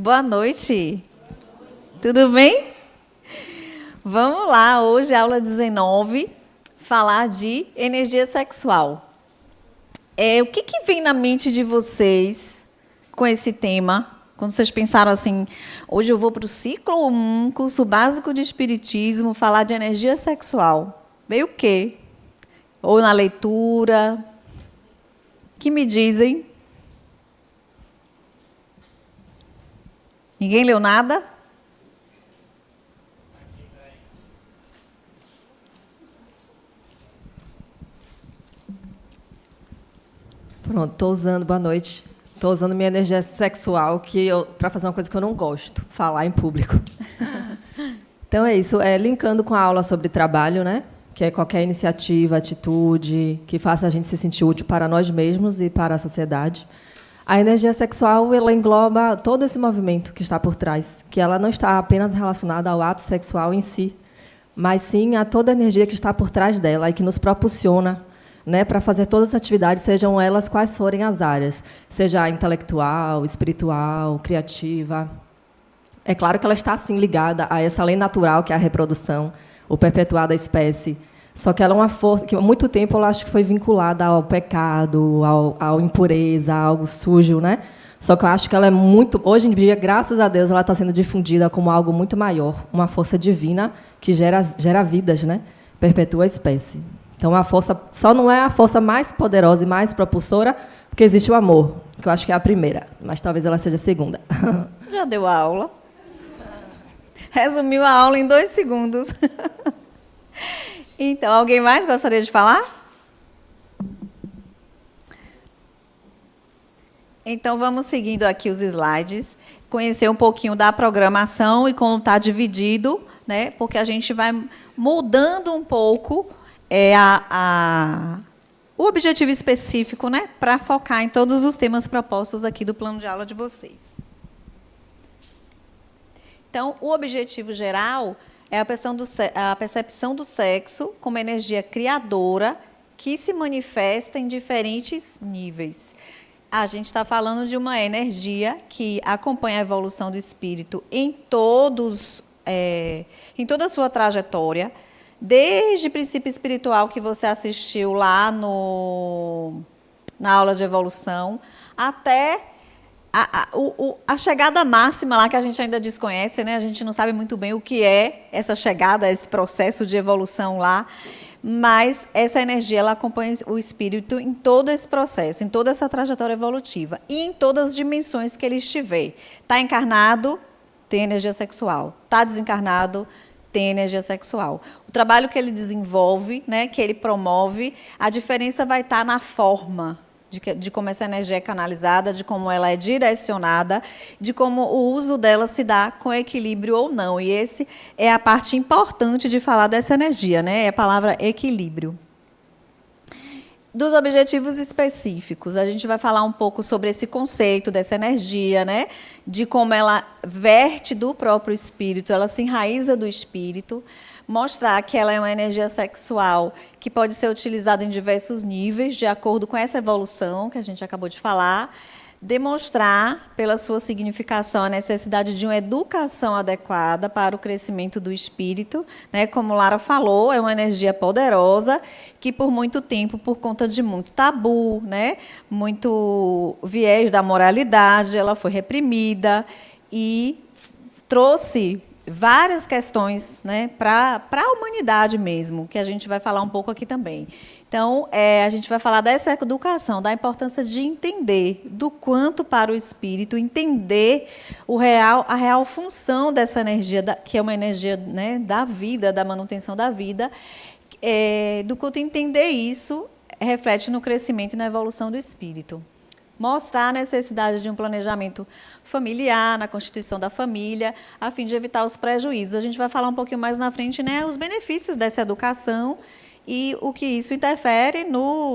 Boa noite. Tudo bem? Vamos lá, hoje, aula 19, falar de energia sexual. O que vem na mente de vocês com esse tema? Quando vocês pensaram assim, hoje eu vou para o ciclo 1, curso básico de espiritismo, falar de energia sexual. Veio o quê? Ou na leitura? Que me dizem? Ninguém leu nada? Pronto, boa noite. Estou usando minha energia sexual para fazer uma coisa que eu não gosto, falar em público. Então é isso, linkando com a aula sobre trabalho, né? Que é qualquer iniciativa, atitude que faça a gente se sentir útil para nós mesmos e para a sociedade. A energia sexual, ela engloba todo esse movimento que está por trás, que ela não está apenas relacionada ao ato sexual em si, mas sim a toda a energia que está por trás dela e que nos propulsiona, né, para fazer todas as atividades, sejam elas quais forem as áreas, seja intelectual, espiritual, criativa. É claro que ela está, sim, ligada a essa lei natural, que é a reprodução, o perpetuar da espécie. Só que ela é uma força que, há muito tempo, eu acho que foi vinculada ao pecado, à impureza, a algo sujo, né? Só que eu acho que ela é muito... Hoje em dia, graças a Deus, ela está sendo difundida como algo muito maior, uma força divina que gera vidas, né? Perpetua a espécie. Então, a força só não é a força mais poderosa e mais propulsora, porque existe o amor, que eu acho que é a primeira, mas talvez ela seja a segunda. Já deu a aula. Resumiu a aula em 2 segundos. Então, alguém mais gostaria de falar? Então, vamos seguindo aqui os slides, conhecer um pouquinho da programação e como está dividido, né? Porque a gente vai mudando um pouco o objetivo específico, né? Para focar em todos os temas propostos aqui do plano de aula de vocês. Então, o objetivo geral é a percepção do sexo como energia criadora que se manifesta em diferentes níveis. A gente está falando de uma energia que acompanha a evolução do espírito em toda a sua trajetória, desde o princípio espiritual que você assistiu lá na aula de evolução, até a chegada máxima lá, que a gente ainda desconhece, né? A gente não sabe muito bem o que é essa chegada, esse processo de evolução lá, mas essa energia ela acompanha o espírito em todo esse processo, em toda essa trajetória evolutiva e em todas as dimensões que ele estiver. Está encarnado, tem energia sexual. Está desencarnado, tem energia sexual. O trabalho que ele desenvolve, né, que ele promove, a diferença vai estar na forma de como essa energia é canalizada, de como ela é direcionada, de como o uso dela se dá com equilíbrio ou não. E esse é a parte importante de falar dessa energia, né? É a palavra equilíbrio. Dos objetivos específicos, a gente vai falar um pouco sobre esse conceito dessa energia, né? De como ela verte do próprio espírito, ela se enraiza do espírito, mostrar que ela é uma energia sexual que pode ser utilizada em diversos níveis, de acordo com essa evolução que a gente acabou de falar, demonstrar, pela sua significação, a necessidade de uma educação adequada para o crescimento do espírito, né? Como Lara falou, é uma energia poderosa que, por muito tempo, por conta de muito tabu, né? Muito viés da moralidade, ela foi reprimida e trouxe várias questões, né, para a humanidade mesmo, que a gente vai falar um pouco aqui também. Então, a gente vai falar dessa educação, da importância de entender do quanto para o espírito, entender a real função dessa energia, que é uma energia, né, da vida, da manutenção da vida, do quanto entender isso reflete no crescimento e na evolução do espírito. Mostrar a necessidade de um planejamento familiar, na constituição da família, a fim de evitar os prejuízos. A gente vai falar um pouquinho mais na frente, né, os benefícios dessa educação e o que isso interfere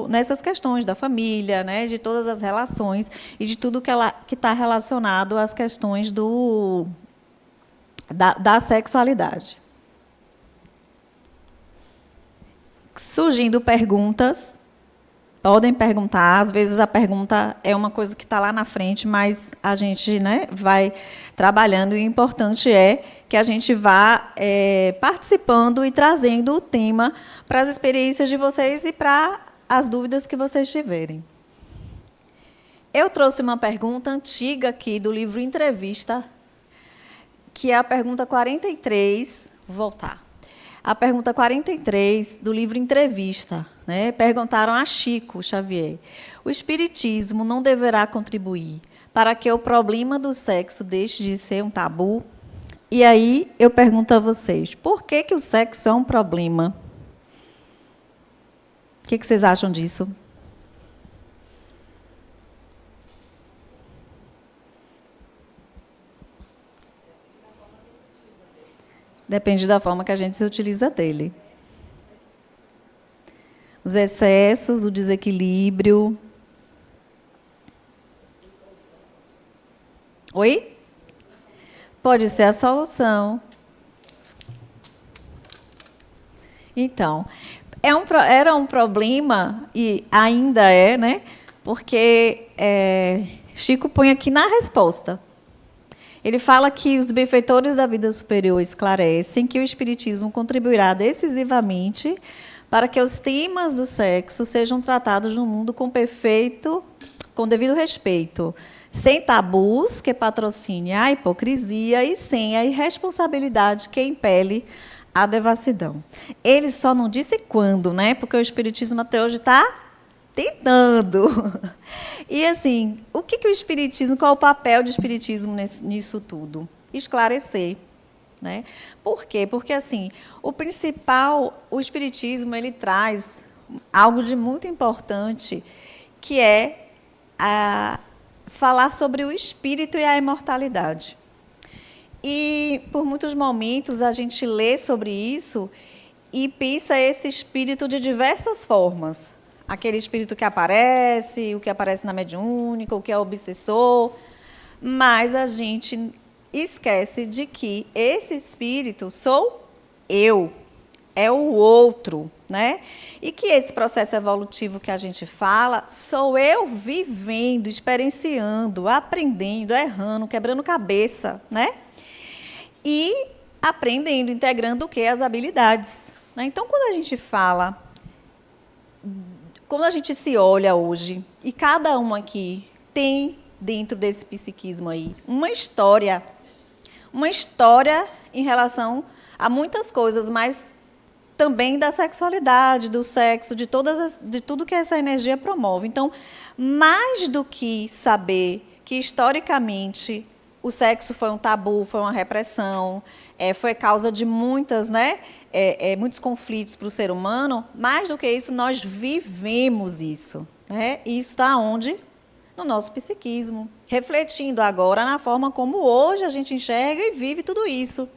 nessas questões da família, né, de todas as relações e de tudo que está relacionado às questões da sexualidade. Surgindo perguntas. Podem perguntar, às vezes a pergunta é uma coisa que está lá na frente, mas a gente, né, vai trabalhando, e o importante é que a gente vá participando e trazendo o tema para as experiências de vocês e para as dúvidas que vocês tiverem. Eu trouxe uma pergunta antiga aqui do livro Entrevista, que é a pergunta 43, vou voltar. A pergunta 43 do livro Entrevista, né? Perguntaram a Chico Xavier: o espiritismo não deverá contribuir para que o problema do sexo deixe de ser um tabu? E aí eu pergunto a vocês, por que o sexo é um problema? O que vocês acham disso? Depende da forma que a gente se utiliza dele. Os excessos, o desequilíbrio. Oi? Pode ser a solução. Então, era um problema, e ainda é, né? Porque Chico põe aqui na resposta. Ele fala que os benfeitores da vida superior esclarecem que o espiritismo contribuirá decisivamente para que os temas do sexo sejam tratados no mundo com devido respeito, sem tabus que patrocine a hipocrisia e sem a irresponsabilidade que impele a devassidão. Ele só não disse quando, né? Porque o espiritismo até hoje está tentando. E, assim, o que o espiritismo, qual é o papel do espiritismo nisso tudo? Esclarecer, né? Por quê? Porque, assim, o espiritismo, ele traz algo de muito importante, que é falar sobre o espírito e a imortalidade. E, por muitos momentos, a gente lê sobre isso e pensa esse espírito de diversas formas. Aquele espírito que aparece, o que aparece na mediúnica, o que é obsessor. Mas a gente esquece de que esse espírito sou eu, é o outro, né? E que esse processo evolutivo que a gente fala, sou eu vivendo, experienciando, aprendendo, errando, quebrando cabeça, né? E aprendendo, integrando o quê? As habilidades, né? Então, quando a gente fala, quando a gente se olha hoje, e cada um aqui tem, dentro desse psiquismo aí, uma história em relação a muitas coisas, mas também da sexualidade, do sexo, de tudo que essa energia promove. Então, mais do que saber que, historicamente, o sexo foi um tabu, foi uma repressão, foi causa de muitos conflitos para o ser humano, mais do que isso, nós vivemos isso, né? E isso está onde? No nosso psiquismo, refletindo agora na forma como hoje a gente enxerga e vive tudo isso.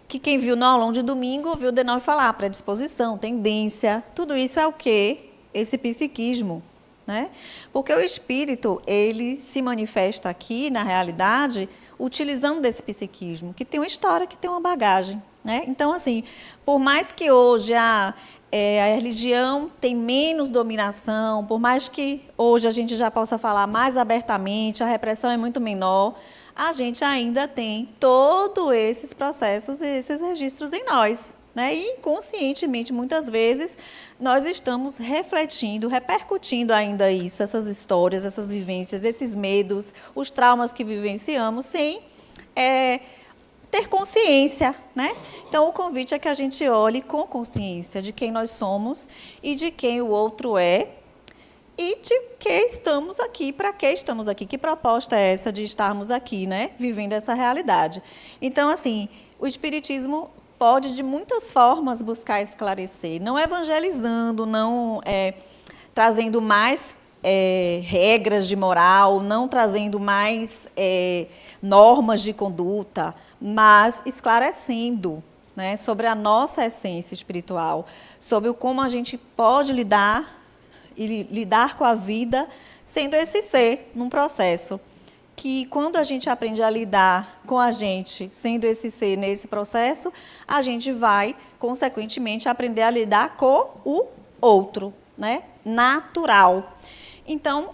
Que quem viu no aulão de domingo ouviu de não falar, predisposição, tendência, tudo isso é o quê? Esse psiquismo, né? Porque o espírito, ele se manifesta aqui, na realidade, utilizando desse psiquismo, que tem uma história, que tem uma bagagem, né? Então, assim, por mais que hoje a religião tem menos dominação, por mais que hoje a gente já possa falar mais abertamente, a repressão é muito menor, a gente ainda tem todos esses processos e esses registros em nós, né? E inconscientemente, muitas vezes, nós estamos refletindo, repercutindo ainda isso, essas histórias, essas vivências, esses medos, os traumas que vivenciamos, sem ter consciência, né? Então, o convite é que a gente olhe com consciência de quem nós somos e de quem o outro é, e de que estamos aqui, para que estamos aqui, que proposta é essa de estarmos aqui, né? Vivendo essa realidade. Então, assim, o espiritismo pode, de muitas formas, buscar esclarecer, não evangelizando, não trazendo mais regras de moral, não trazendo mais normas de conduta, mas esclarecendo, né, sobre a nossa essência espiritual, sobre como a gente pode lidar com a vida sendo esse ser num processo. Que quando a gente aprende a lidar com a gente, sendo esse ser nesse processo, a gente vai, consequentemente, aprender a lidar com o outro, né, natural. Então,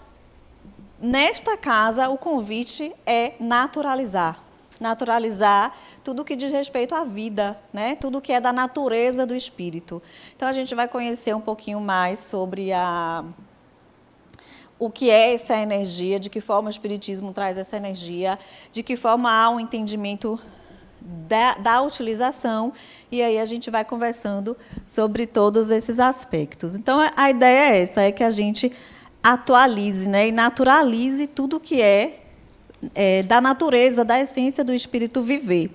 nesta casa, o convite é naturalizar. Naturalizar tudo que diz respeito à vida, né? Tudo que é da natureza do espírito. Então, a gente vai conhecer um pouquinho mais sobre o que é essa energia, de que forma o espiritismo traz essa energia, de que forma há um entendimento da utilização, e aí a gente vai conversando sobre todos esses aspectos. Então, a ideia é essa, é que a gente atualize, né, e naturalize tudo que é da natureza, da essência do espírito viver.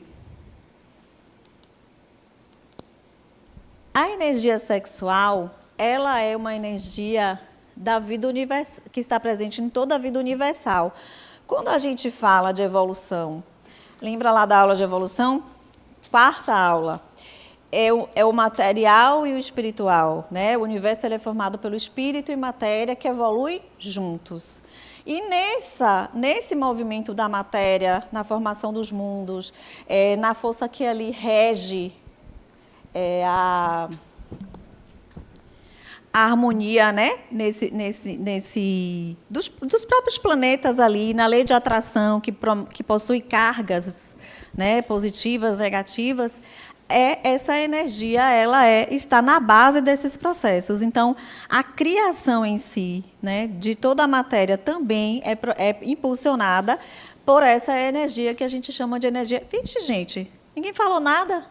A energia sexual, ela é uma energia da vida universal, que está presente em toda a vida universal. Quando a gente fala de evolução, lembra lá da aula de evolução? Quarta aula. É o material e o espiritual, né? O universo ele é formado pelo espírito e matéria que evoluem juntos. E nesse movimento da matéria, na formação dos mundos, na força que ali rege a harmonia, né? Dos próprios planetas ali, na lei de atração, que possui cargas, né, positivas, negativas, essa energia está na base desses processos. Então, a criação em si, né, de toda a matéria também é impulsionada por essa energia que a gente chama de energia... Vixe, gente, ninguém falou nada?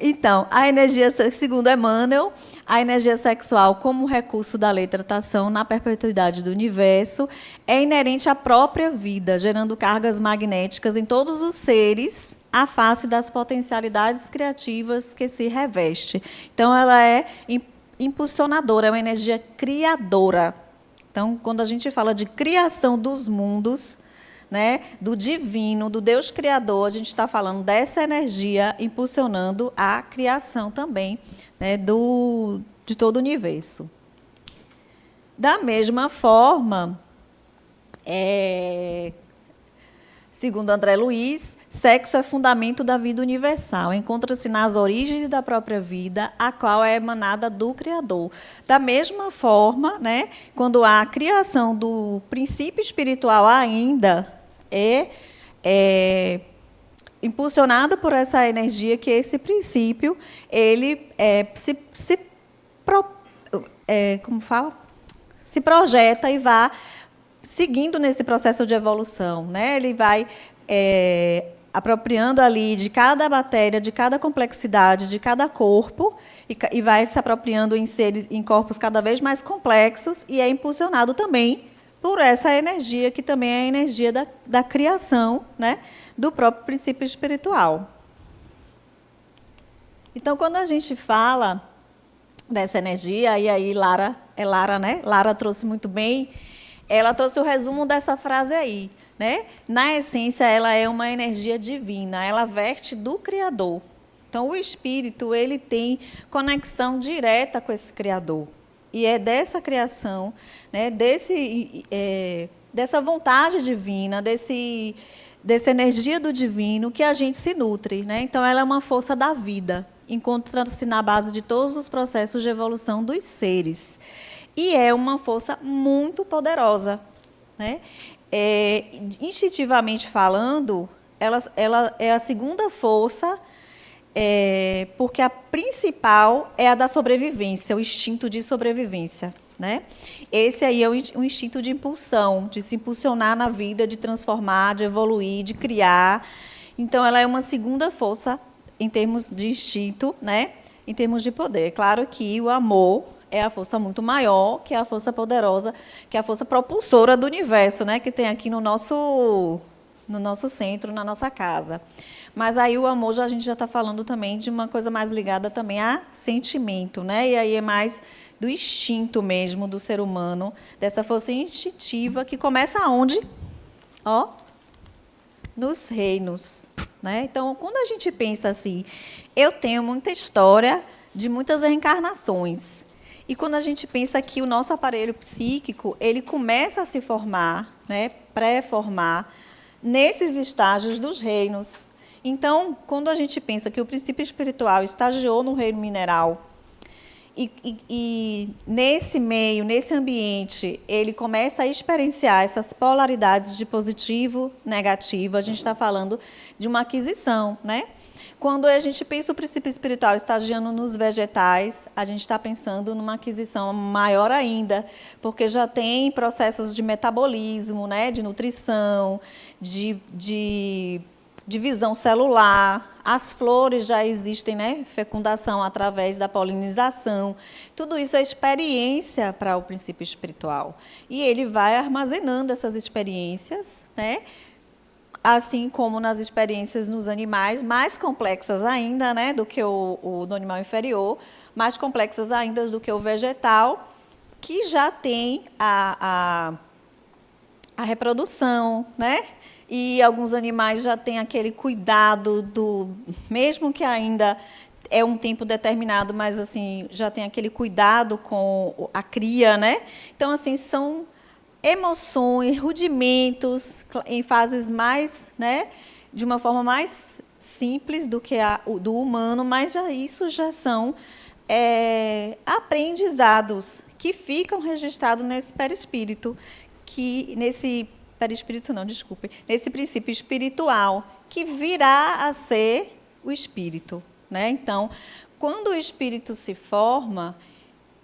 Então, a energia, segundo Emmanuel, a energia sexual como recurso da lei de atração na perpetuidade do universo é inerente à própria vida, gerando cargas magnéticas em todos os seres à face das potencialidades criativas que se reveste. Então, ela é impulsionadora, é uma energia criadora. Então, quando a gente fala de criação dos mundos, né, do divino, do Deus Criador, a gente está falando dessa energia impulsionando a criação também, né, de todo o universo. Da mesma forma, segundo André Luiz, sexo é fundamento da vida universal, encontra-se nas origens da própria vida, a qual é emanada do Criador. Da mesma forma, né, quando há a criação do princípio espiritual ainda, impulsionada por essa energia que esse princípio ele se projeta e vai seguindo nesse processo de evolução, né? Ele vai apropriando ali de cada matéria, de cada complexidade, de cada corpo e vai se apropriando em corpos cada vez mais complexos e é impulsionado também por essa energia, que também é a energia da criação, né, do próprio princípio espiritual. Então, quando a gente fala dessa energia, e aí Lara, né? Lara trouxe muito bem, ela trouxe o resumo dessa frase aí, né? Na essência, ela é uma energia divina, ela verte do Criador. Então, o espírito ele tem conexão direta com esse Criador. E é dessa criação, né, dessa vontade divina, dessa energia do divino que a gente se nutre, né? Então, ela é uma força da vida, encontra-se na base de todos os processos de evolução dos seres. E é uma força muito poderosa, né? Instintivamente falando, ela é a segunda força, porque a principal é a da sobrevivência, o instinto de sobrevivência, né? Esse aí é o instinto de impulsão, de se impulsionar na vida, de transformar, de evoluir, de criar. Então, ela é uma segunda força em termos de instinto, né? Em termos de poder. É claro que o amor é a força muito maior, que é a força poderosa, que é a força propulsora do universo, né? Que tem aqui no nosso centro, na nossa casa. Mas aí o amor, a gente já está falando também de uma coisa mais ligada também a sentimento, né? E aí é mais do instinto mesmo do ser humano, dessa força instintiva que começa aonde? Nos reinos, né? Então, quando a gente pensa assim, eu tenho muita história de muitas reencarnações. E quando a gente pensa que o nosso aparelho psíquico, ele começa a se formar, né, pré-formar, nesses estágios dos reinos. Então, quando a gente pensa que o princípio espiritual estagiou no reino mineral e nesse meio, nesse ambiente, ele começa a experienciar essas polaridades de positivo, negativo, a gente está falando de uma aquisição, né? Quando a gente pensa o princípio espiritual estagiando nos vegetais, a gente está pensando numa aquisição maior ainda, porque já tem processos de metabolismo, né, de nutrição, de divisão celular. As flores já existem, né, fecundação através da polinização. Tudo isso é experiência para o princípio espiritual. E ele vai armazenando essas experiências, né? Assim como nas experiências nos animais, mais complexas ainda, né, do que do animal inferior, mais complexas ainda do que o vegetal, que já tem a reprodução, né? E alguns animais já têm aquele cuidado mesmo que ainda é um tempo determinado, mas assim já tem aquele cuidado com a cria, né? Então assim são emoções, rudimentos em fases mais, né, de uma forma mais simples do que do humano, mas isso já são aprendizados que ficam registrados nesse perispírito, nesse princípio espiritual, que virá a ser o espírito, né? Então, quando o espírito se forma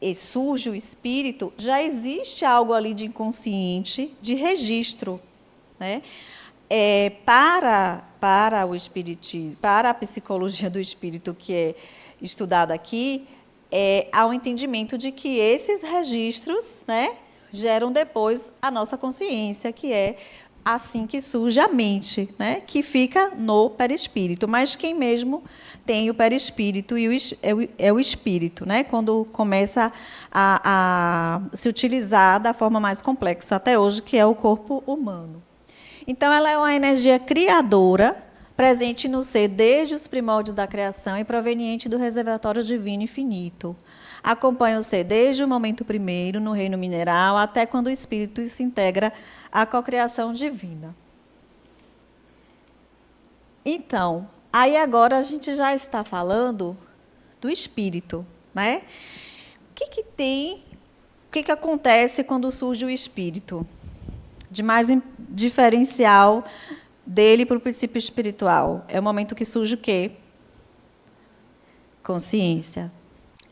e surge o espírito, já existe algo ali de inconsciente, de registro, né? Para o espiritismo, para a psicologia do espírito que é estudada aqui, há um entendimento de que esses registros, né, geram depois a nossa consciência, que é assim que surge a mente, né, que fica no perispírito. Mas quem mesmo tem o perispírito é o espírito, né, quando começa a se utilizar da forma mais complexa até hoje, que é o corpo humano. Então, ela é uma energia criadora, presente no ser desde os primórdios da criação e proveniente do reservatório divino infinito. Acompanha o ser desde o momento primeiro, no reino mineral, até quando o espírito se integra à cocriação divina. Então, aí agora a gente já está falando do espírito, né? O que acontece quando surge o espírito? De mais diferencial dele para o princípio espiritual. É o momento que surge o quê? Consciência,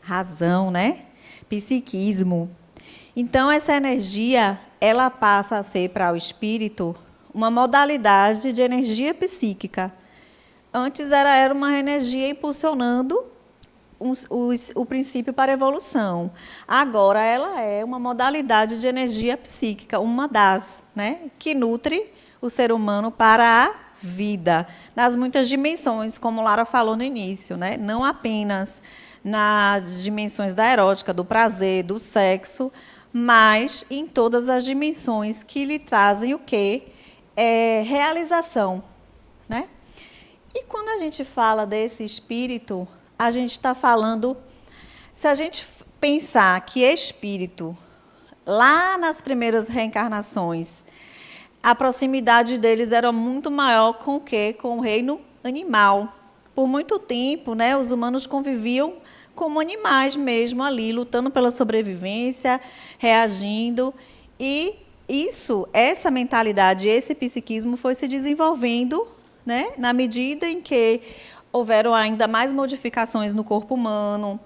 razão, né? Psiquismo. Então, essa energia, ela passa a ser para o espírito uma modalidade de energia psíquica. Antes era uma energia impulsionando o princípio para a evolução. Agora ela é uma modalidade de energia psíquica, uma das, né, que nutre o ser humano para a vida, nas muitas dimensões, como Lara falou no início, né? Não apenas nas dimensões da erótica, do prazer, do sexo, mas em todas as dimensões que lhe trazem o quê? Realização, né? E quando a gente fala desse espírito, a gente está falando, se a gente pensar que espírito, lá nas primeiras reencarnações, a proximidade deles era muito maior com o quê? Com o reino animal. Por muito tempo, né, os humanos conviviam como animais mesmo ali, lutando pela sobrevivência, reagindo. E essa mentalidade, esse psiquismo foi se desenvolvendo, né, na medida em que houveram ainda mais modificações no corpo humano,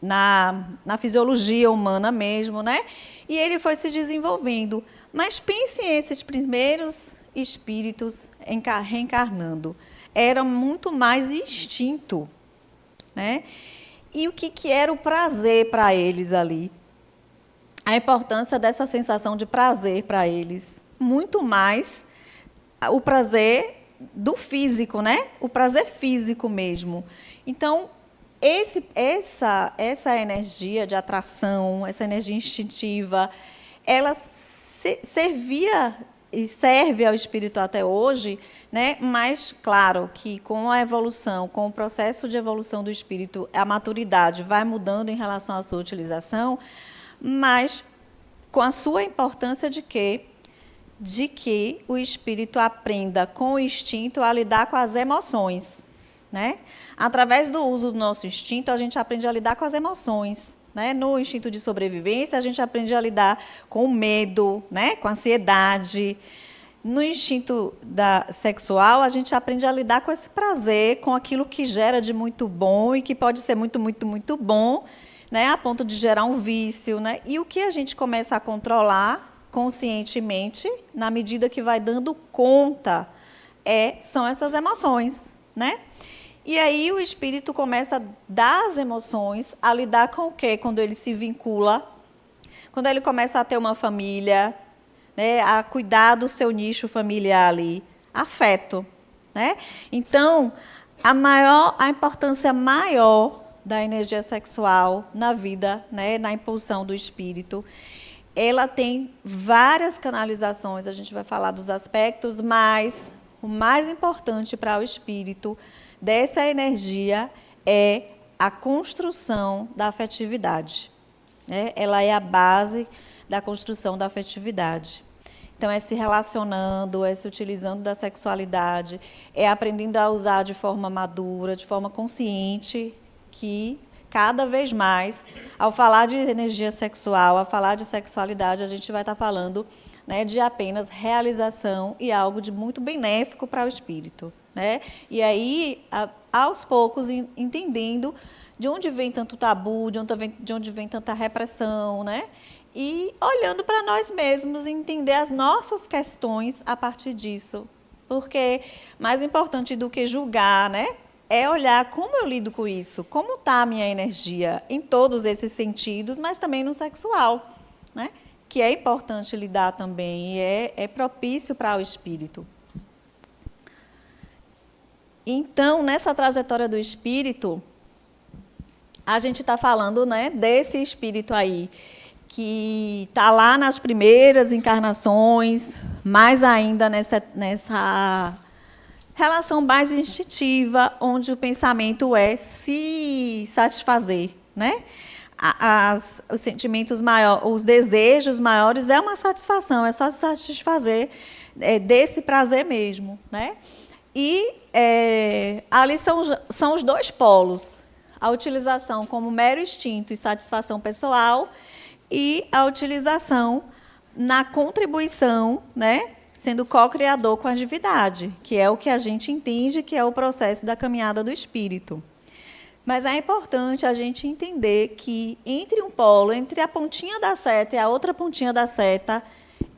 na fisiologia humana mesmo, né? E ele foi se desenvolvendo. Mas pensem esses primeiros espíritos reencarnando. Era muito mais instinto, né? E o que era o prazer para eles ali? A importância dessa sensação de prazer para eles. Muito mais o prazer do físico, né? O prazer físico mesmo. Então, essa energia de atração, essa energia instintiva, ela servia e serve ao espírito até hoje, né? Mas, claro, que com a evolução, com o processo de evolução do espírito, a maturidade vai mudando em relação à sua utilização, mas com a sua importância de quê? de que o espírito aprenda com o instinto a lidar com as emoções, né? Através do uso do nosso instinto, a gente aprende a lidar com as emoções, né? No instinto de sobrevivência, a gente aprende a lidar com o medo, né? Com a ansiedade. No instinto sexual, a gente aprende a lidar com esse prazer, com aquilo que gera de muito bom e que pode ser muito, muito, muito bom, né? A ponto de gerar um vício, né? E o que a gente começa a controlar conscientemente, na medida que vai dando conta, são essas emoções, né? E aí o espírito começa das emoções a lidar com o quê? Quando ele se vincula, quando ele começa a ter uma família, né? A cuidar do seu nicho familiar ali, afeto, né? Então, a importância maior da energia sexual na vida, né? Na impulsão do espírito, ela tem várias canalizações, a gente vai falar dos aspectos, mas o mais importante para o espírito dessa energia é a construção da afetividade, né? Ela é a base da construção da afetividade. Então, é se relacionando, é se utilizando da sexualidade, é aprendendo a usar de forma madura, de forma consciente, que cada vez mais, ao falar de energia sexual, ao falar de sexualidade, a gente vai estar falando, né, de apenas realização e algo de muito benéfico para o espírito, né? E aí, aos poucos, entendendo de onde vem tanto tabu, de onde vem tanta repressão, né? E olhando para nós mesmos e entender as nossas questões a partir disso. Porque mais importante do que julgar, né? É olhar como eu lido com isso, como está a minha energia em todos esses sentidos, mas também no sexual, né? Que é importante lidar também e é propício para o espírito. Então, nessa trajetória do espírito, a gente está falando, né, desse espírito aí, que está lá nas primeiras encarnações, mais ainda nessa relação mais instintiva, onde o pensamento é se satisfazer, né? Os sentimentos maiores, os desejos maiores é uma satisfação, é só se satisfazer desse prazer mesmo, né? E ali são os dois polos, a utilização como mero instinto e satisfação pessoal e a utilização na contribuição, né? Sendo co-criador com a divindade, que é o que a gente entende que é o processo da caminhada do espírito. Mas é importante a gente entender que entre um polo, entre a pontinha da seta e a outra pontinha da seta,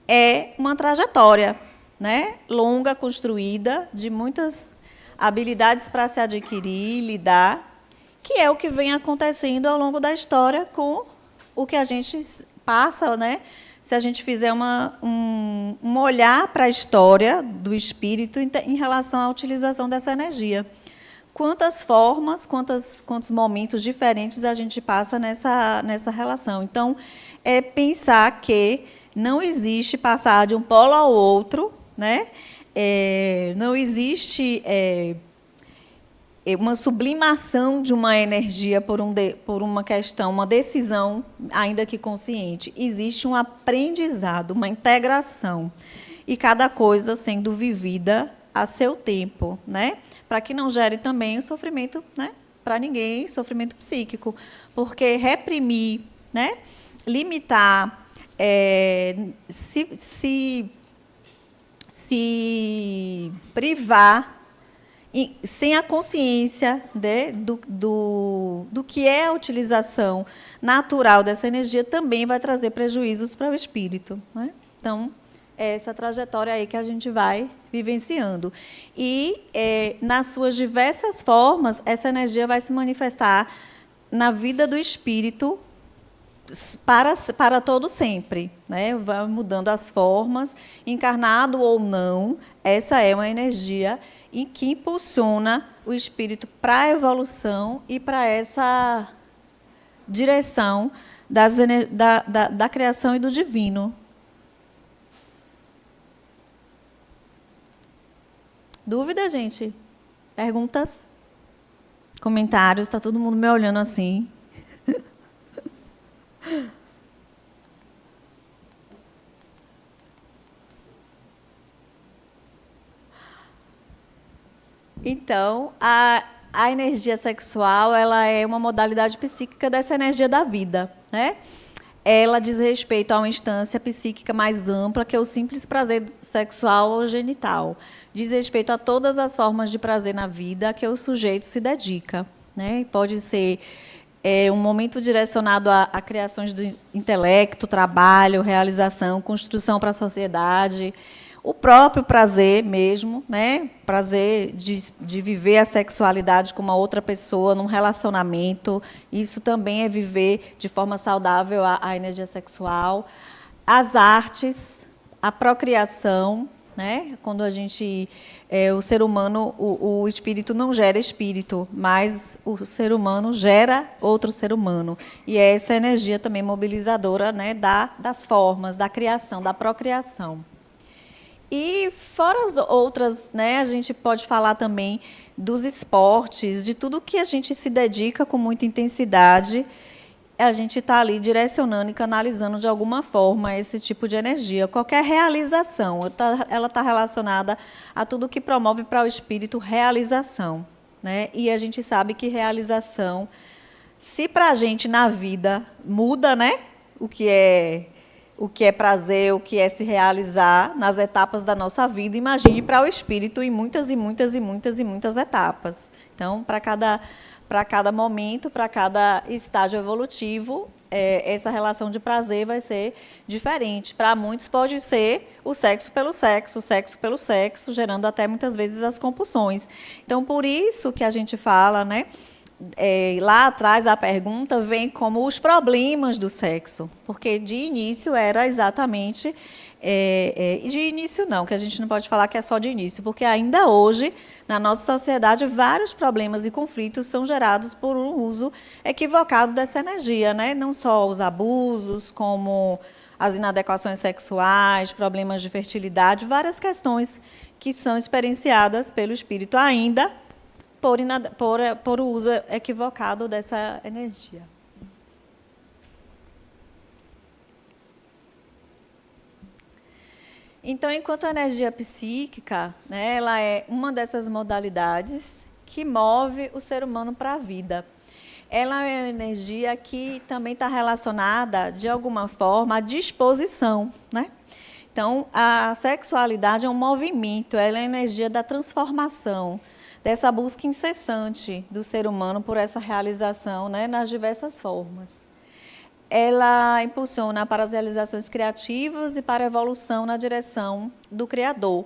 é uma trajetória, né? Longa, construída, de muitas habilidades para se adquirir, lidar, que é o que vem acontecendo ao longo da história com o que a gente passa, né? Se a gente fizer um olhar para a história do espírito em relação à utilização dessa energia. Quantas formas, quantos momentos diferentes a gente passa nessa relação. Então, é pensar que não existe passar de um polo ao outro, né? Não existe uma sublimação de uma energia por uma questão, uma decisão, ainda que consciente. Existe um aprendizado, uma integração, e cada coisa sendo vivida a seu tempo, né? Para que não gere também o sofrimento, né? Para ninguém, sofrimento psíquico. Porque reprimir, né? Limitar, se privar, sem a consciência, né, do que é a utilização natural dessa energia, também vai trazer prejuízos para o espírito, né? Então, é essa trajetória aí que a gente vai vivenciando. E, nas suas diversas formas, essa energia vai se manifestar na vida do espírito para todo sempre, né? Vai mudando as formas, encarnado ou não, essa é uma energia em que impulsiona o espírito para a evolução e para essa direção da criação e do divino. Dúvida, gente? Perguntas? Comentários? Está todo mundo me olhando assim. Então, a energia sexual, ela é uma modalidade psíquica dessa energia da vida, né? Ela diz respeito a uma instância psíquica mais ampla que é o simples prazer sexual ou genital. Diz respeito a todas as formas de prazer na vida a que o sujeito se dedica, né? Pode ser um momento direcionado a criações do intelecto, trabalho, realização, construção para a sociedade, o próprio prazer mesmo, né? Prazer de viver a sexualidade com uma outra pessoa, num relacionamento. Isso também é viver de forma saudável a energia sexual. As artes, a procriação, né? Quando a gente... o ser humano, o espírito não gera espírito, mas o ser humano gera outro ser humano. E é essa energia também mobilizadora, né? Das formas, da criação, da procriação. E fora as outras, né, a gente pode falar também dos esportes, de tudo que a gente se dedica com muita intensidade, a gente está ali direcionando e canalizando de alguma forma esse tipo de energia. Qualquer realização, ela está relacionada a tudo que promove para o espírito realização, né? E a gente sabe que realização, se para a gente na vida muda, né, o que é prazer, o que é se realizar nas etapas da nossa vida, imagine para o espírito em muitas e muitas e muitas e muitas etapas. Então, para cada momento, para cada estágio evolutivo, essa relação de prazer vai ser diferente. Para muitos pode ser o sexo pelo sexo, gerando até muitas vezes as compulsões. Então, por isso que a gente fala, né? Lá atrás a pergunta vem como os problemas do sexo, porque de início era exatamente, de início não, que a gente não pode falar que é só de início, porque ainda hoje, na nossa sociedade, vários problemas e conflitos são gerados por um uso equivocado dessa energia, né? Não só os abusos, como as inadequações sexuais, problemas de fertilidade, várias questões que são experienciadas pelo espírito ainda, por o uso equivocado dessa energia. Então, enquanto a energia psíquica, né, ela é uma dessas modalidades que move o ser humano para a vida. Ela é uma energia que também está relacionada, de alguma forma, à disposição, né? Então, a sexualidade é um movimento, ela é a energia da transformação, dessa busca incessante do ser humano por essa realização, né, nas diversas formas. Ela impulsiona para as realizações criativas e para a evolução na direção do Criador.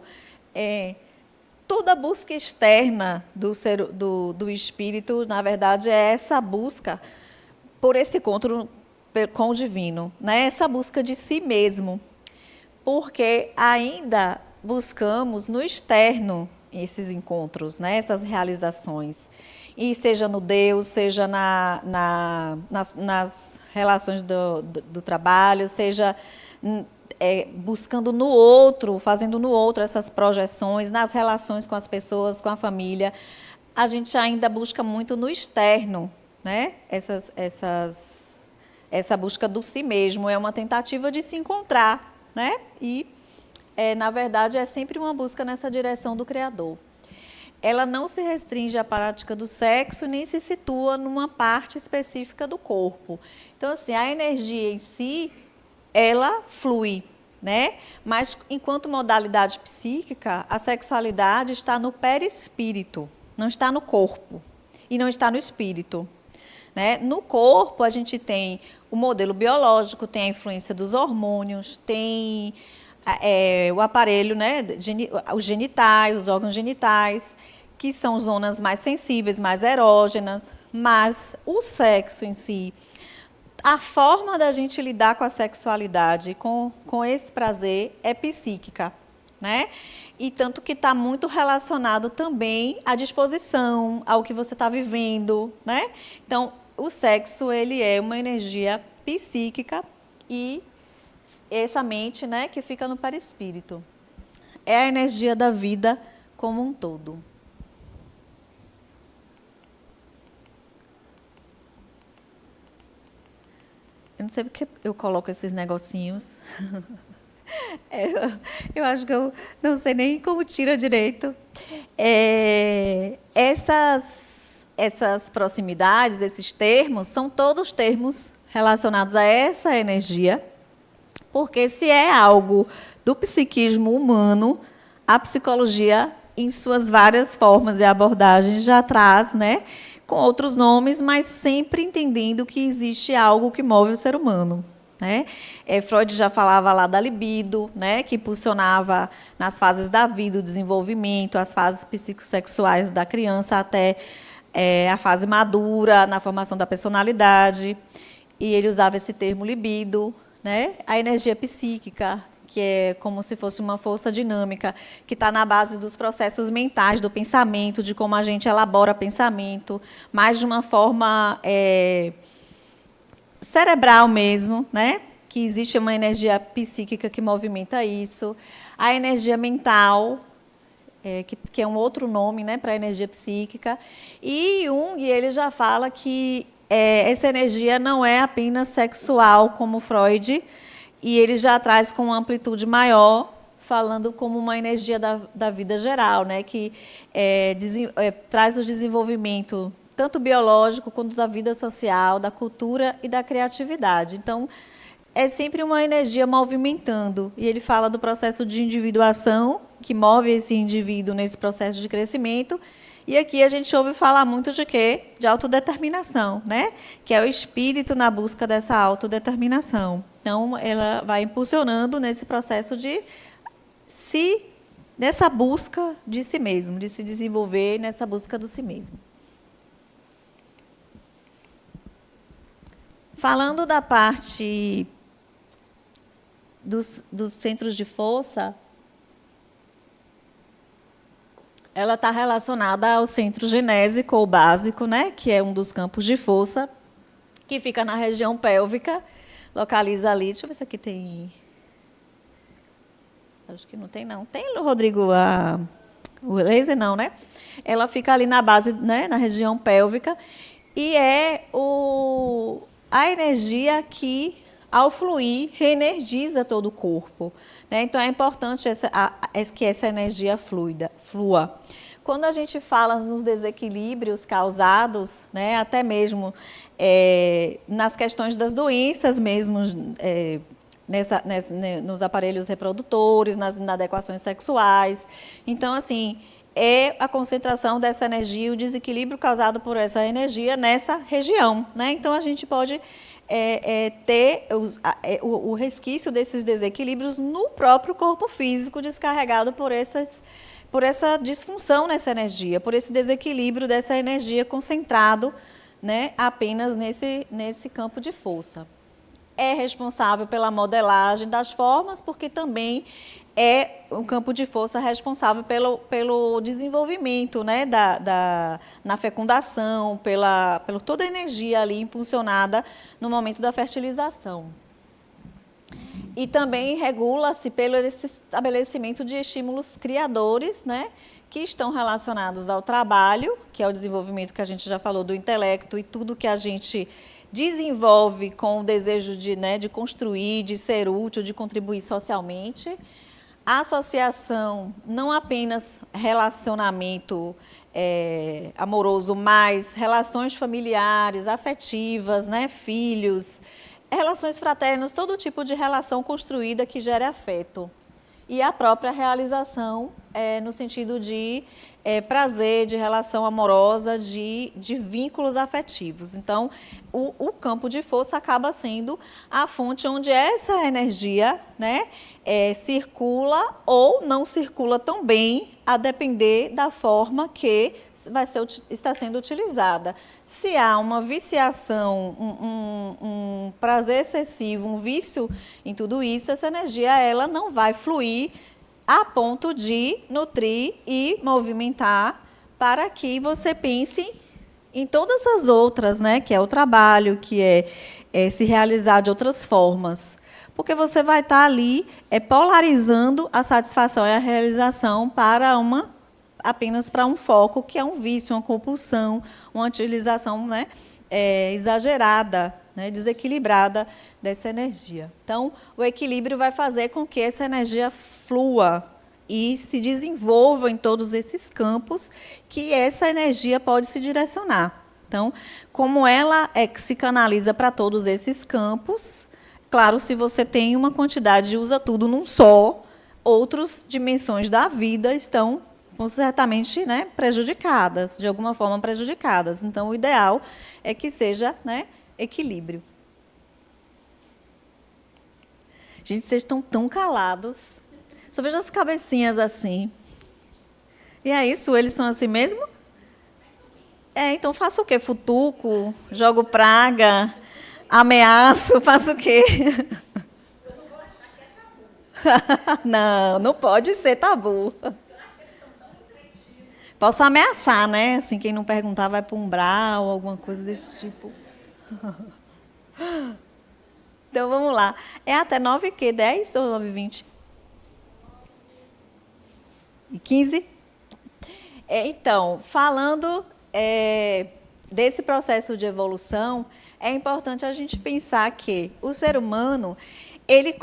Toda busca externa do espírito, na verdade, é essa busca por esse encontro com o divino, né? Essa busca de si mesmo, porque ainda buscamos no externo esses encontros, né? Essas realizações. E seja no Deus, seja nas relações do trabalho, seja buscando no outro, fazendo no outro essas projeções, nas relações com as pessoas, com a família. A gente ainda busca muito no externo, né? Essa busca do si mesmo, é uma tentativa de se encontrar, né? E na verdade, é sempre uma busca nessa direção do Criador. Ela não se restringe à prática do sexo, nem se situa numa parte específica do corpo. Então, assim, a energia em si, ela flui, né? Mas, enquanto modalidade psíquica, a sexualidade está no perispírito, não está no corpo e não está no espírito, né? No corpo, a gente tem o modelo biológico, tem a influência dos hormônios, tem o aparelho, né, os genitais, os órgãos genitais, que são zonas mais sensíveis, mais erógenas, mas o sexo em si, a forma da gente lidar com a sexualidade, com esse prazer, é psíquica, né? E tanto que está muito relacionado também à disposição, ao que você está vivendo, né? Então, o sexo, ele é uma energia psíquica e essa mente, né, que fica no perispírito. É a energia da vida como um todo. Eu não sei porque eu coloco esses negocinhos. Eu acho que eu não sei nem como tira direito. essas proximidades, esses termos, são todos termos relacionados a essa energia, porque se é algo do psiquismo humano, a psicologia, em suas várias formas e abordagens, já traz, né, com outros nomes, mas sempre entendendo que existe algo que move o ser humano. Né? Freud já falava lá da libido, né, que impulsionava nas fases da vida o desenvolvimento, as fases psicossexuais da criança até a fase madura, na formação da personalidade. E ele usava esse termo libido, né? A energia psíquica, que é como se fosse uma força dinâmica, que está na base dos processos mentais, do pensamento, de como a gente elabora pensamento, mais de uma forma cerebral mesmo, né? Que existe uma energia psíquica que movimenta isso. A energia mental, que é um outro nome, né, para a energia psíquica. E Jung, ele já fala que essa energia não é apenas sexual, como Freud, e ele já traz com uma amplitude maior, falando como uma energia da vida geral, né, que traz o desenvolvimento tanto biológico quanto da vida social, da cultura e da criatividade. Então, é sempre uma energia movimentando. E ele fala do processo de individuação, que move esse indivíduo nesse processo de crescimento. E aqui a gente ouve falar muito de quê? De autodeterminação, né? Que é o espírito na busca dessa autodeterminação. Então, ela vai impulsionando nesse processo nessa busca de si mesmo, de se desenvolver nessa busca do si mesmo. Falando da parte dos centros de força, ela está relacionada ao centro genésico ou básico, né, que é um dos campos de força, que fica na região pélvica, localiza ali. Deixa eu ver se aqui tem. Acho que não tem, não. Tem, Rodrigo, o laser, não, né? Ela fica ali na base, né, na região pélvica, e é a energia que, ao fluir, reenergiza todo o corpo. Né? Então, é importante que essa energia flua. Quando a gente fala nos desequilíbrios causados, né, até mesmo nas questões das doenças mesmo, nos aparelhos reprodutores, nas inadequações sexuais. Então, assim, é a concentração dessa energia, o desequilíbrio causado por essa energia nessa região. Né? Então, a gente pode ter o resquício desses desequilíbrios no próprio corpo físico, descarregado por essa disfunção nessa energia, por esse desequilíbrio dessa energia concentrado, né, apenas nesse campo de força. É responsável pela modelagem das formas, porque também é um campo de força responsável pelo desenvolvimento, né, na fecundação, pela toda a energia ali impulsionada no momento da fertilização. E também regula-se pelo esse estabelecimento de estímulos criadores, né, que estão relacionados ao trabalho, que é o desenvolvimento que a gente já falou do intelecto e tudo que a gente desenvolve com o desejo de construir, de ser útil, de contribuir socialmente. A associação, não apenas relacionamento amoroso, mas relações familiares, afetivas, né, filhos, relações fraternas, todo tipo de relação construída que gere afeto. E a própria realização no sentido de prazer, de relação amorosa, de vínculos afetivos. Então, o campo de força acaba sendo a fonte onde essa energia, né, circula ou não circula tão bem, a depender da forma que está sendo utilizada. Se há uma viciação, um prazer excessivo, um vício em tudo isso, essa energia ela não vai fluir a ponto de nutrir e movimentar para que você pense em todas as outras, né, que é o trabalho, que é se realizar de outras formas. Porque você vai estar ali polarizando a satisfação e a realização apenas para um foco, que é um vício, uma compulsão, uma utilização, né, exagerada, né, desequilibrada dessa energia. Então, o equilíbrio vai fazer com que essa energia flua e se desenvolvam em todos esses campos que essa energia pode se direcionar. Então, como ela é que se canaliza para todos esses campos, claro, se você tem uma quantidade e usa tudo num só, outras dimensões da vida estão certamente, né, prejudicadas, de alguma forma prejudicadas. Então, o ideal é que seja, né, equilíbrio. Gente, vocês estão tão calados. Só vejo as cabecinhas assim. E é isso, eles são assim mesmo? Então faço o quê? Futuco, jogo praga, ameaço, faço o quê? Eu não vou achar que é tabu. Não, não pode ser tabu. Eu acho que eles estão tão entretidos. Posso ameaçar, né? Assim, quem não perguntar vai para um umbral ou alguma coisa desse tipo. Então, vamos lá. É até 9h, 10 ou 9h20? E 15? Então, falando desse processo de evolução, é importante a gente pensar que o ser humano, ele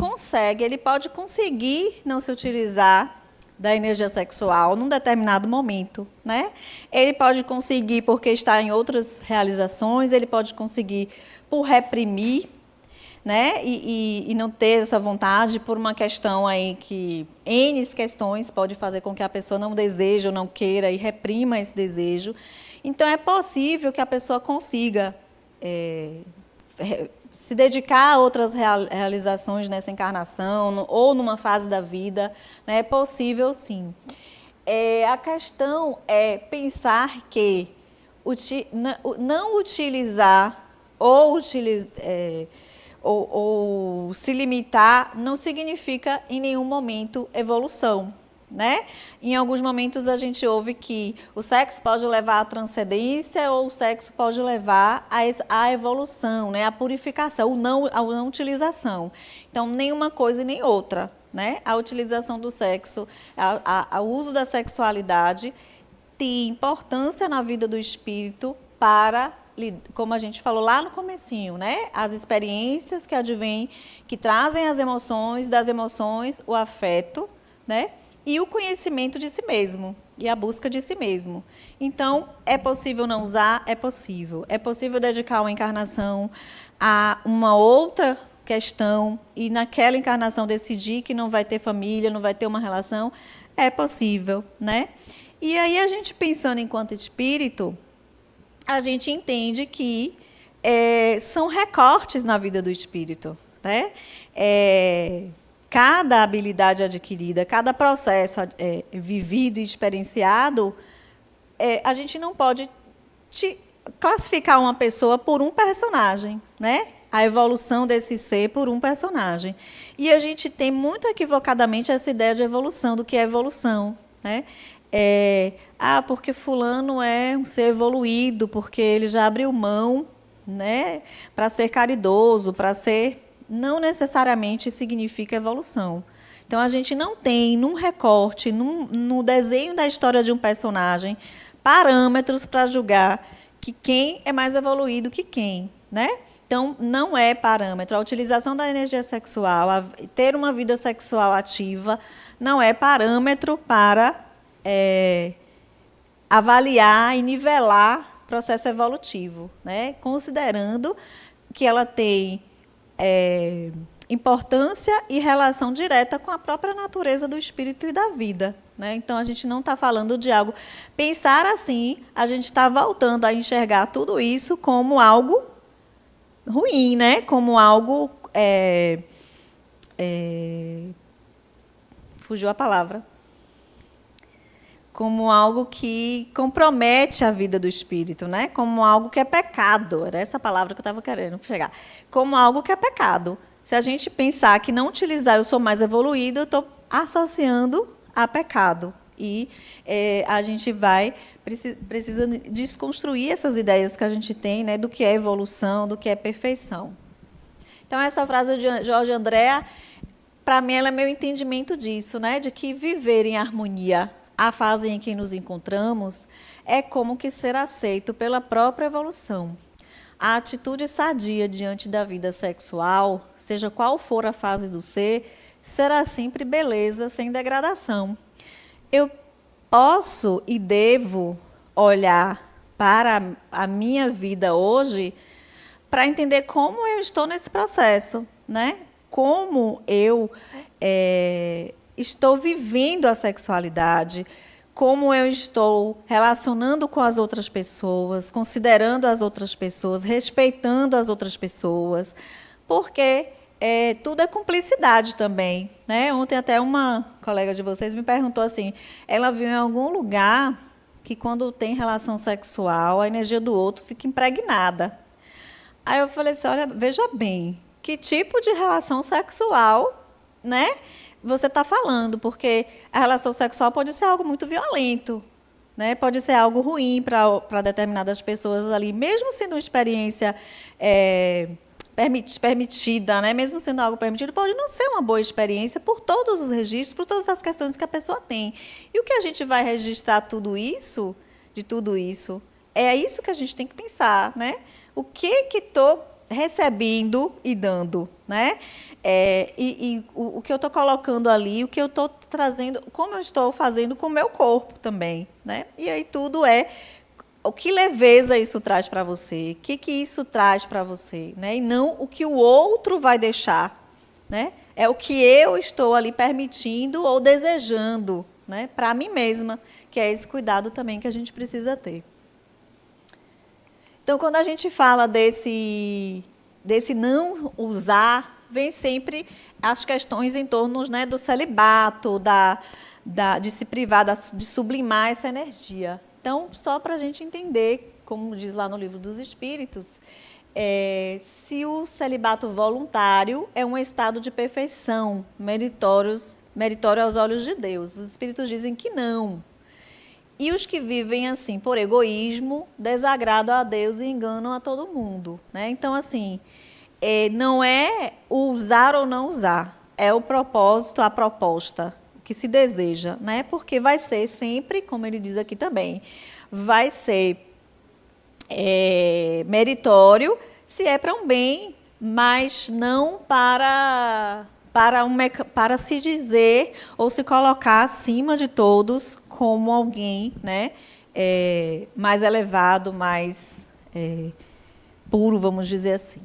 pode conseguir não se utilizar da energia sexual num determinado momento, né? Ele pode conseguir porque está em outras realizações, ele pode conseguir por reprimir, né? E não ter essa vontade por uma questão aí que N questões pode fazer com que a pessoa não deseje ou não queira e reprima esse desejo. Então, é possível que a pessoa consiga se dedicar a outras realizações nessa encarnação ou numa fase da vida, né? É possível, sim. A questão é pensar que não utilizar ou se limitar não significa em nenhum momento evolução, né? Em alguns momentos a gente ouve que o sexo pode levar à transcendência ou o sexo pode levar à evolução, né? À purificação, à não utilização. Então, nenhuma coisa e nem outra, né? A utilização do sexo, o uso da sexualidade tem importância na vida do espírito para, como a gente falou lá no comecinho, né? As experiências que advêm, que trazem as emoções, das emoções, o afeto, né? E o conhecimento de si mesmo, e a busca de si mesmo. Então, é possível não usar? É possível. É possível dedicar uma encarnação a uma outra questão e naquela encarnação decidir que não vai ter família, não vai ter uma relação? É possível, né? E aí, a gente pensando enquanto espírito, a gente entende que são recortes na vida do espírito, né? Cada habilidade adquirida, cada processo vivido e experienciado, a gente não pode classificar uma pessoa por um personagem, né? A evolução desse ser por um personagem. E a gente tem muito equivocadamente essa ideia de evolução, do que é evolução, né? Porque fulano é um ser evoluído, porque ele já abriu mão, né, para ser caridoso, para ser... Não necessariamente significa evolução. Então, a gente não tem, num recorte, no desenho da história de um personagem, parâmetros para julgar que quem é mais evoluído que quem, né? Então, não é parâmetro. A utilização da energia sexual, ter uma vida sexual ativa, não é parâmetro para avaliar e nivelar o processo evolutivo, né? Considerando que ela tem importância e relação direta com a própria natureza do espírito e da vida, né? Então, a gente não está falando de algo... Pensar assim, a gente está voltando a enxergar tudo isso como algo ruim, né? Como algo... fugiu a palavra. Como algo que compromete a vida do espírito, né? Como algo que é pecado. Era essa palavra que eu estava querendo chegar. Como algo que é pecado. Se a gente pensar que não utilizar eu sou mais evoluído, eu estou associando a pecado. E a gente precisa desconstruir essas ideias que a gente tem, né, do que é evolução, do que é perfeição. Então, essa frase de Jorge Andréa, para mim, ela é meu entendimento disso, né, de que viver em harmonia, a fase em que nos encontramos, é como que ser aceito pela própria evolução. A atitude sadia diante da vida sexual, seja qual for a fase do ser, será sempre beleza sem degradação. eu posso e devo olhar para a minha vida hoje para entender como eu estou nesse processo, né? Como eu estou vivendo a sexualidade, como eu estou relacionando com as outras pessoas, considerando as outras pessoas, respeitando as outras pessoas, porque tudo é cumplicidade também, né? Ontem até uma colega de vocês me perguntou assim, ela viu em algum lugar que quando tem relação sexual, a energia do outro fica impregnada. Aí eu falei assim, olha, veja bem, que tipo de relação sexual, né, você está falando? Porque a relação sexual pode ser algo muito violento, né? Pode ser algo ruim para determinadas pessoas ali, mesmo sendo uma experiência permitida, né? Mesmo sendo algo permitido, pode não ser uma boa experiência por todos os registros, por todas as questões que a pessoa tem. E o que a gente vai registrar de tudo isso, é isso que a gente tem que pensar, né? O que estou recebendo e dando, né? O que eu estou colocando ali, o que eu estou trazendo, como eu estou fazendo com o meu corpo também, né? E aí tudo o que leveza isso traz para você, o que isso traz para você, né? E não o que o outro vai deixar, né? É o que eu estou ali permitindo ou desejando, né? Para mim mesma, que é esse cuidado também que a gente precisa ter. Então, quando a gente fala desse não usar, vem sempre as questões em torno, né, do celibato, de se privar, de sublimar essa energia. Então, só para a gente entender, como diz lá no Livro dos Espíritos, se o celibato voluntário é um estado de perfeição, meritório aos olhos de Deus. Os Espíritos dizem que não. E os que vivem assim, por egoísmo, desagradam a Deus e enganam a todo mundo, né? Então, assim, não é o usar ou não usar, é o propósito, a proposta que se deseja, né? Porque vai ser sempre, como ele diz aqui também, vai ser meritório se é para um bem, mas não para se dizer ou se colocar acima de todos como alguém, né, mais elevado, mais puro, vamos dizer assim.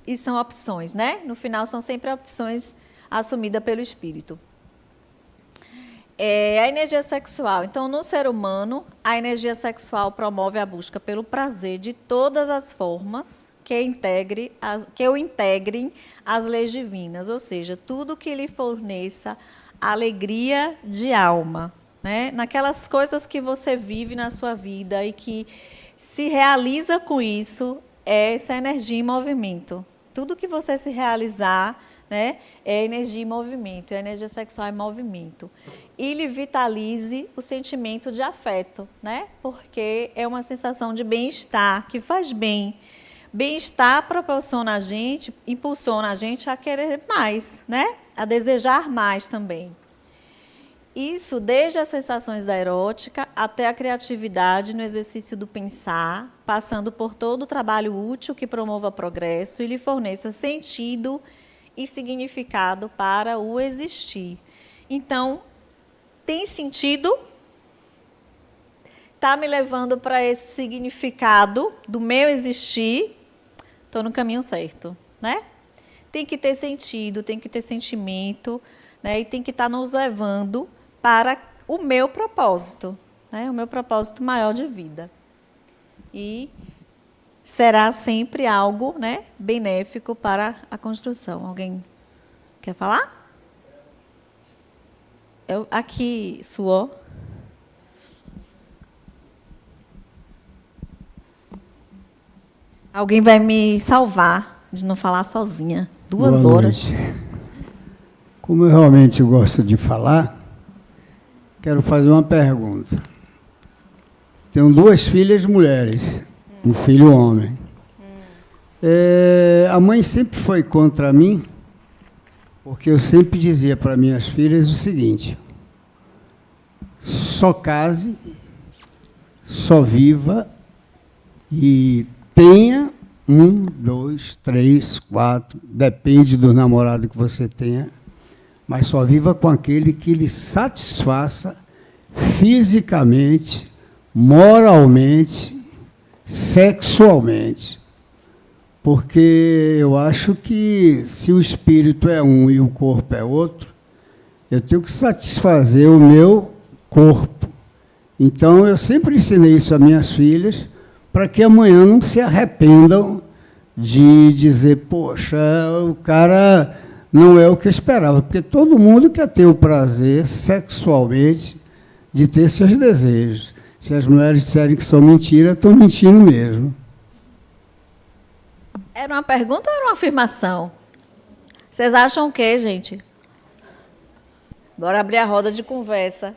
E são opções, né? No final, são sempre opções assumidas pelo espírito. A energia sexual. Então, no ser humano, a energia sexual promove a busca pelo prazer de todas as formas que o integrem às leis divinas, ou seja, tudo que lhe forneça alegria de alma, né? Naquelas coisas que você vive na sua vida e que se realiza com isso, é essa energia em movimento. Tudo que você se realizar, né, é energia em movimento, é energia sexual em movimento. E lhe vitalize o sentimento de afeto, né? Porque é uma sensação de bem-estar, que faz bem. Bem-estar proporciona a gente, impulsiona a gente a querer mais, né? A desejar mais também. Isso desde as sensações da erótica até a criatividade no exercício do pensar, passando por todo o trabalho útil que promova progresso e lhe forneça sentido e significado para o existir. Então, tem sentido? Está me levando para esse significado do meu existir? Estou no caminho certo, né? Tem que ter sentido, tem que ter sentimento, né? E tem que estar nos levando para o meu propósito, né? O meu propósito maior de vida. E será sempre algo, né, benéfico para a construção. Alguém quer falar? Aqui, suou. Alguém vai me salvar de não falar sozinha. 2 horas. Como eu realmente gosto de falar, quero fazer uma pergunta. Tenho 2 filhas mulheres, um filho homem. A mãe sempre foi contra mim, porque eu sempre dizia para minhas filhas o seguinte: só case, só viva e tenha 1, 2, 3, 4, depende do namorado que você tenha, mas só viva com aquele que lhe satisfaça fisicamente, moralmente, sexualmente. Porque eu acho que se o espírito é um e o corpo é outro, eu tenho que satisfazer o meu corpo. Então, eu sempre ensinei isso às minhas filhas, para que amanhã não se arrependam de dizer, poxa, o cara não é o que eu esperava. Porque todo mundo quer ter o prazer sexualmente de ter seus desejos. Se as mulheres disserem que são mentira, estão mentindo mesmo. Era uma pergunta ou era uma afirmação? Vocês acham o quê, gente? Bora abrir a roda de conversa.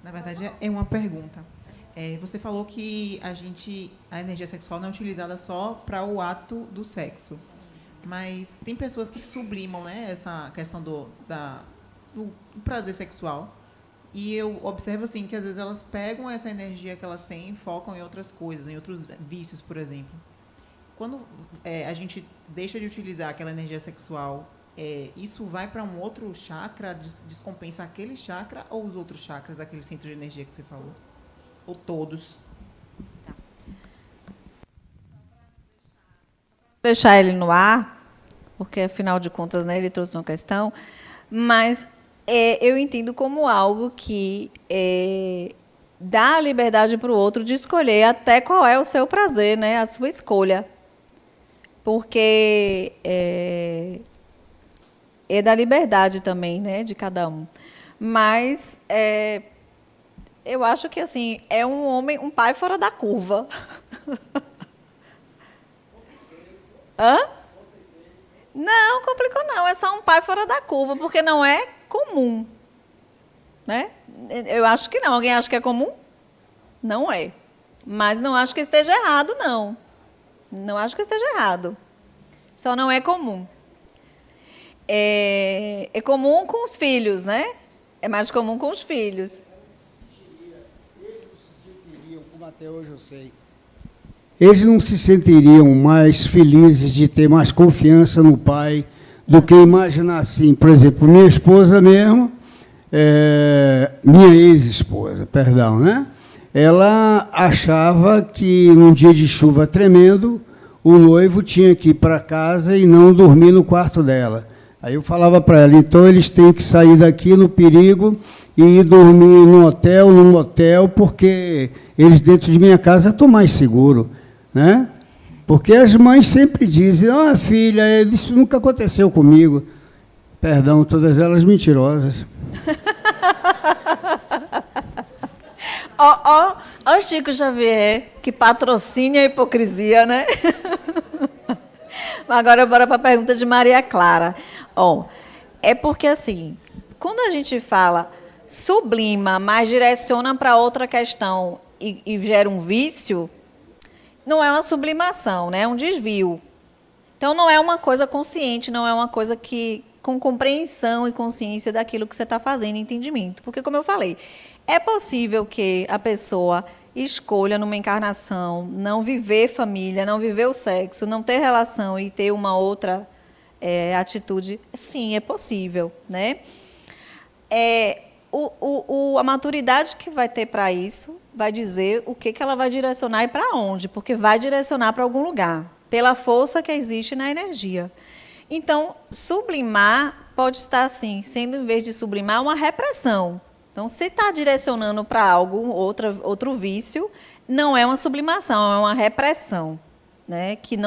Na verdade, é uma pergunta. Você falou que a energia sexual não é utilizada só para o ato do sexo. Mas tem pessoas que sublimam, né, essa questão do prazer sexual. E eu observo assim, que às vezes elas pegam essa energia que elas têm e focam em outras coisas, em outros vícios, por exemplo. Quando a gente deixa de utilizar aquela energia sexual, isso vai para um outro chakra, descompensa aquele chakra ou os outros chakras, aquele centro de energia que você falou? Ou todos? Tá. Deixar ele no ar, porque, afinal de contas, né, ele trouxe uma questão, mas eu entendo como algo que dá a liberdade para o outro de escolher até qual é o seu prazer, né, a sua escolha. Porque é da liberdade também, né, de cada um. Mas eu acho que assim é um pai fora da curva. Hã? Não, complicou não. É só um pai fora da curva, porque não é comum, né? Eu acho que não. Alguém acha que é comum? Não é. Mas não acho que esteja errado, não. Não acho que esteja errado. Só não é comum. É comum com os filhos, né? É mais comum com os filhos. Eles não se sentiriam, como até hoje eu sei, eles não se sentiriam mais felizes de ter mais confiança no pai do que imaginar assim. Por exemplo, minha esposa mesmo, minha ex-esposa, perdão, né? Ela achava que num dia de chuva tremendo, o noivo tinha que ir para casa e não dormir no quarto dela. Aí eu falava para ela, então eles têm que sair daqui no perigo e ir dormir num hotel, num motel, porque eles dentro de minha casa estão mais seguros, né? Porque as mães sempre dizem, filha, isso nunca aconteceu comigo. Perdão, todas elas mentirosas. Ó o Chico Xavier, que patrocina a hipocrisia, né? Agora, bora para a pergunta de Maria Clara. É porque, assim, quando a gente fala sublima, mas direciona para outra questão e gera um vício, não é uma sublimação, né? É um desvio. Então, não é uma coisa consciente, não é uma coisa que com compreensão e consciência daquilo que você está fazendo, entendimento. Porque, como eu falei, é possível que a pessoa escolha numa encarnação não viver família, não viver o sexo, não ter relação e ter uma outra atitude. Sim, é possível, né? A maturidade que vai ter para isso vai dizer o que ela vai direcionar e para onde, porque vai direcionar para algum lugar, pela força que existe na energia. Então, sublimar pode estar, assim, sendo, em vez de sublimar, uma repressão. Então, se está direcionando para algo, outro vício, não é uma sublimação, é uma repressão, né? Que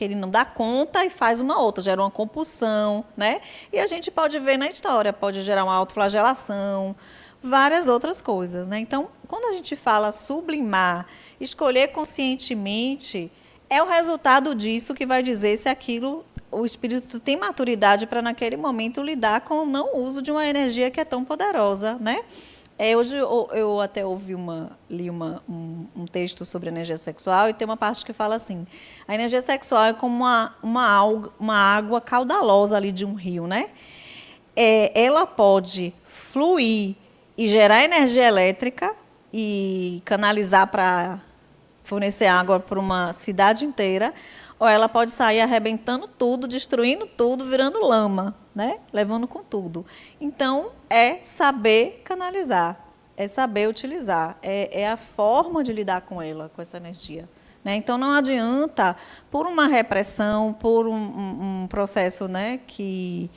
ele não dá conta e faz uma outra, gera uma compulsão, né? E a gente pode ver na história, pode gerar uma autoflagelação, várias outras coisas, né? Então, quando a gente fala sublimar, escolher conscientemente, é o resultado disso que vai dizer se aquilo, o espírito tem maturidade para, naquele momento, lidar com o não uso de uma energia que é tão poderosa, né? Hoje eu até li um texto sobre energia sexual e tem uma parte que fala assim, a energia sexual é como uma água caudalosa ali de um rio, né? Ela pode fluir e gerar energia elétrica e canalizar para fornecer água para uma cidade inteira, ou ela pode sair arrebentando tudo, destruindo tudo, virando lama, né? Levando com tudo. Então, é saber canalizar, é saber utilizar, é a forma de lidar com ela, com essa energia. Né? Então, não adianta, por uma repressão, por um processo, né, que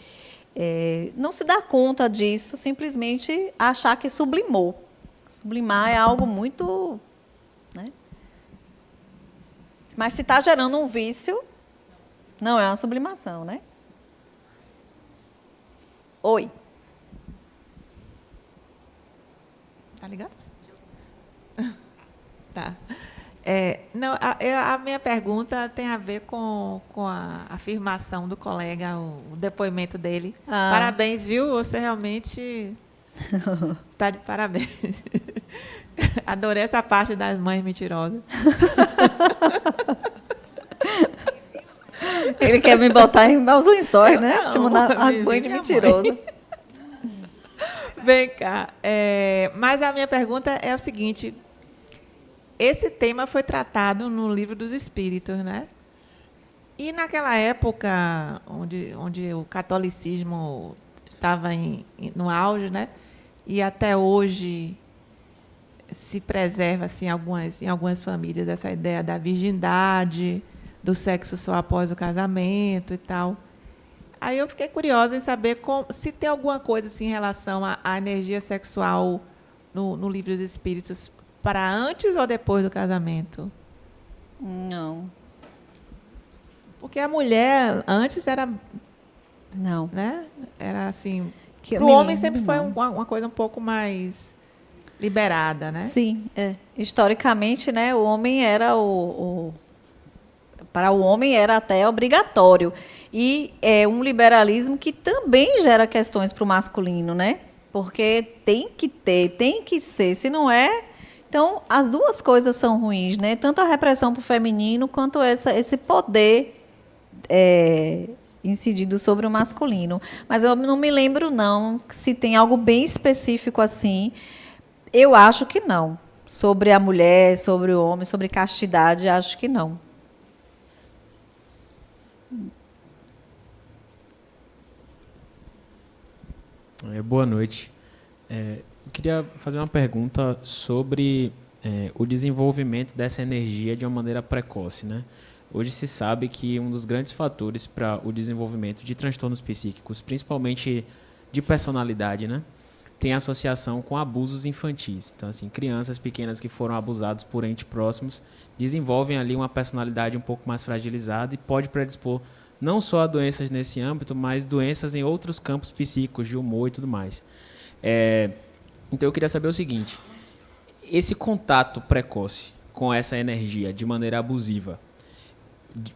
não se dá conta disso, simplesmente achar que sublimou. Sublimar é algo muito... Né? Mas se está gerando um vício, não é uma sublimação, né? Oi. Tá ligado? Tá. Não, a minha pergunta tem a ver com a afirmação do colega, o depoimento dele. Parabéns, viu? Você realmente está de parabéns. Adorei essa parte das mães mentirosas. Ele quer me botar em maus lençóis, né? Não, Tipo, as mães de mentirosa. Vem cá. Mas a minha pergunta é o seguinte. Esse tema foi tratado no Livro dos Espíritos, né? E naquela época, onde o catolicismo estava no auge, né? E até hoje se preserva assim, em algumas famílias essa ideia da virgindade, do sexo só após o casamento e tal. Aí eu fiquei curiosa em saber se tem alguma coisa assim, em relação à energia sexual no Livro dos Espíritos para antes ou depois do casamento? Não. Porque a mulher antes era... Não. Né? Era assim... Que Para o homem sempre foi não. uma coisa um pouco mais liberada, né? Sim, historicamente, né, o homem era para o homem era até obrigatório. E é um liberalismo que também gera questões para o masculino, né? Porque tem que ter, tem que ser, se não é... Então, as duas coisas são ruins, né? Tanto a repressão para o feminino, quanto esse poder incidido sobre o masculino. Mas eu não me lembro, não, se tem algo bem específico assim. Eu acho que não. Sobre a mulher, sobre o homem, sobre castidade, acho que não. Boa noite. Eu queria fazer uma pergunta sobre o desenvolvimento dessa energia de uma maneira precoce, né? Hoje se sabe que um dos grandes fatores para o desenvolvimento de transtornos psíquicos, principalmente de personalidade, né, tem associação com abusos infantis. Então, assim, crianças pequenas que foram abusadas por entes próximos desenvolvem ali uma personalidade um pouco mais fragilizada e pode predispor não só a doenças nesse âmbito, mas doenças em outros campos psíquicos, de humor e tudo mais. Então, eu queria saber o seguinte: esse contato precoce com essa energia de maneira abusiva,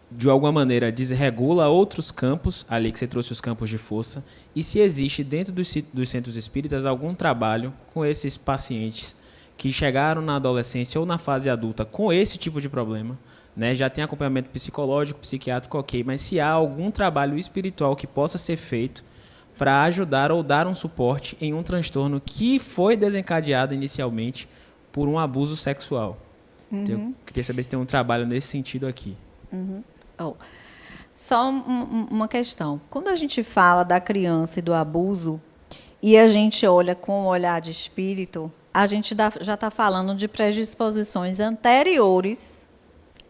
de alguma maneira desregula outros campos, ali que você trouxe os campos de força, e se existe dentro dos centros espíritas algum trabalho com esses pacientes que chegaram na adolescência ou na fase adulta com esse tipo de problema, né? Já tem acompanhamento psicológico, psiquiátrico, ok, mas se há algum trabalho espiritual que possa ser feito para ajudar ou dar um suporte em um transtorno que foi desencadeado inicialmente por um abuso sexual. Então, eu queria saber se tem um trabalho nesse sentido aqui. Só uma questão. Quando a gente fala da criança e do abuso, e a gente olha com o olhar de espírito, a gente já está falando de predisposições anteriores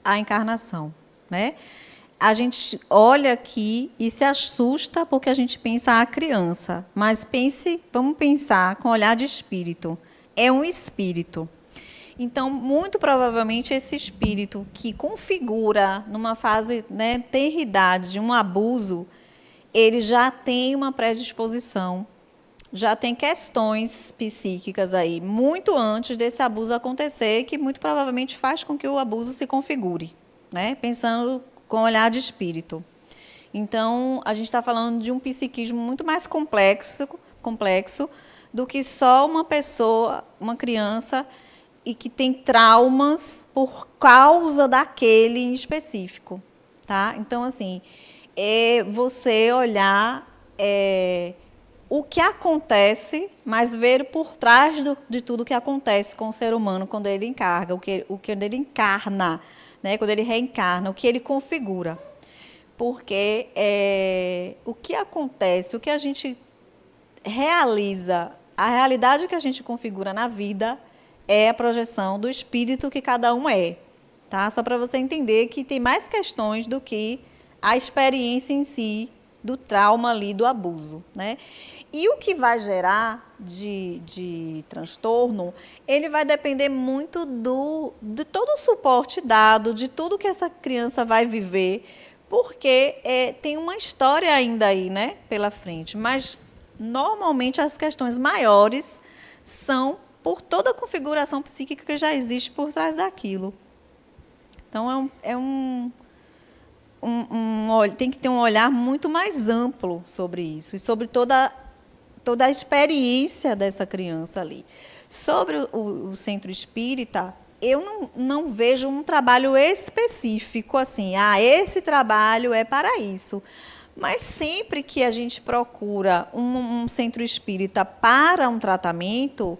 à encarnação, né? A gente olha aqui e se assusta porque a gente pensa a criança, mas vamos pensar com olhar de espírito. É um espírito. Então, muito provavelmente, esse espírito que configura, numa fase, né, tenridade de um abuso, ele já tem uma predisposição, já tem questões psíquicas aí, muito antes desse abuso acontecer, que muito provavelmente faz com que o abuso se configure, né, pensando com olhar de espírito. Então, a gente está falando de um psiquismo muito mais complexo do que só uma pessoa, uma criança, e que tem traumas por causa daquele em específico, tá? Então, assim, você olhar o que acontece, mas ver por trás de tudo que acontece com o ser humano quando ele encarna, o que ele encarna, né? Quando ele reencarna, o que ele configura. Porque o que acontece, o que a gente realiza, a realidade que a gente configura na vida é a projeção do espírito que cada um é. Tá? Só para você entender que tem mais questões do que a experiência em si, do trauma ali, do abuso, né? E o que vai gerar de transtorno, ele vai depender muito de todo o suporte dado, de tudo que essa criança vai viver, porque tem uma história ainda aí, né, pela frente. Mas, normalmente, as questões maiores são por toda a configuração psíquica que já existe por trás daquilo. Então, tem que ter um olhar muito mais amplo sobre isso e sobre toda a experiência dessa criança ali. Sobre o centro espírita, eu não vejo um trabalho específico, assim, esse trabalho é para isso. Mas sempre que a gente procura um centro espírita para um tratamento,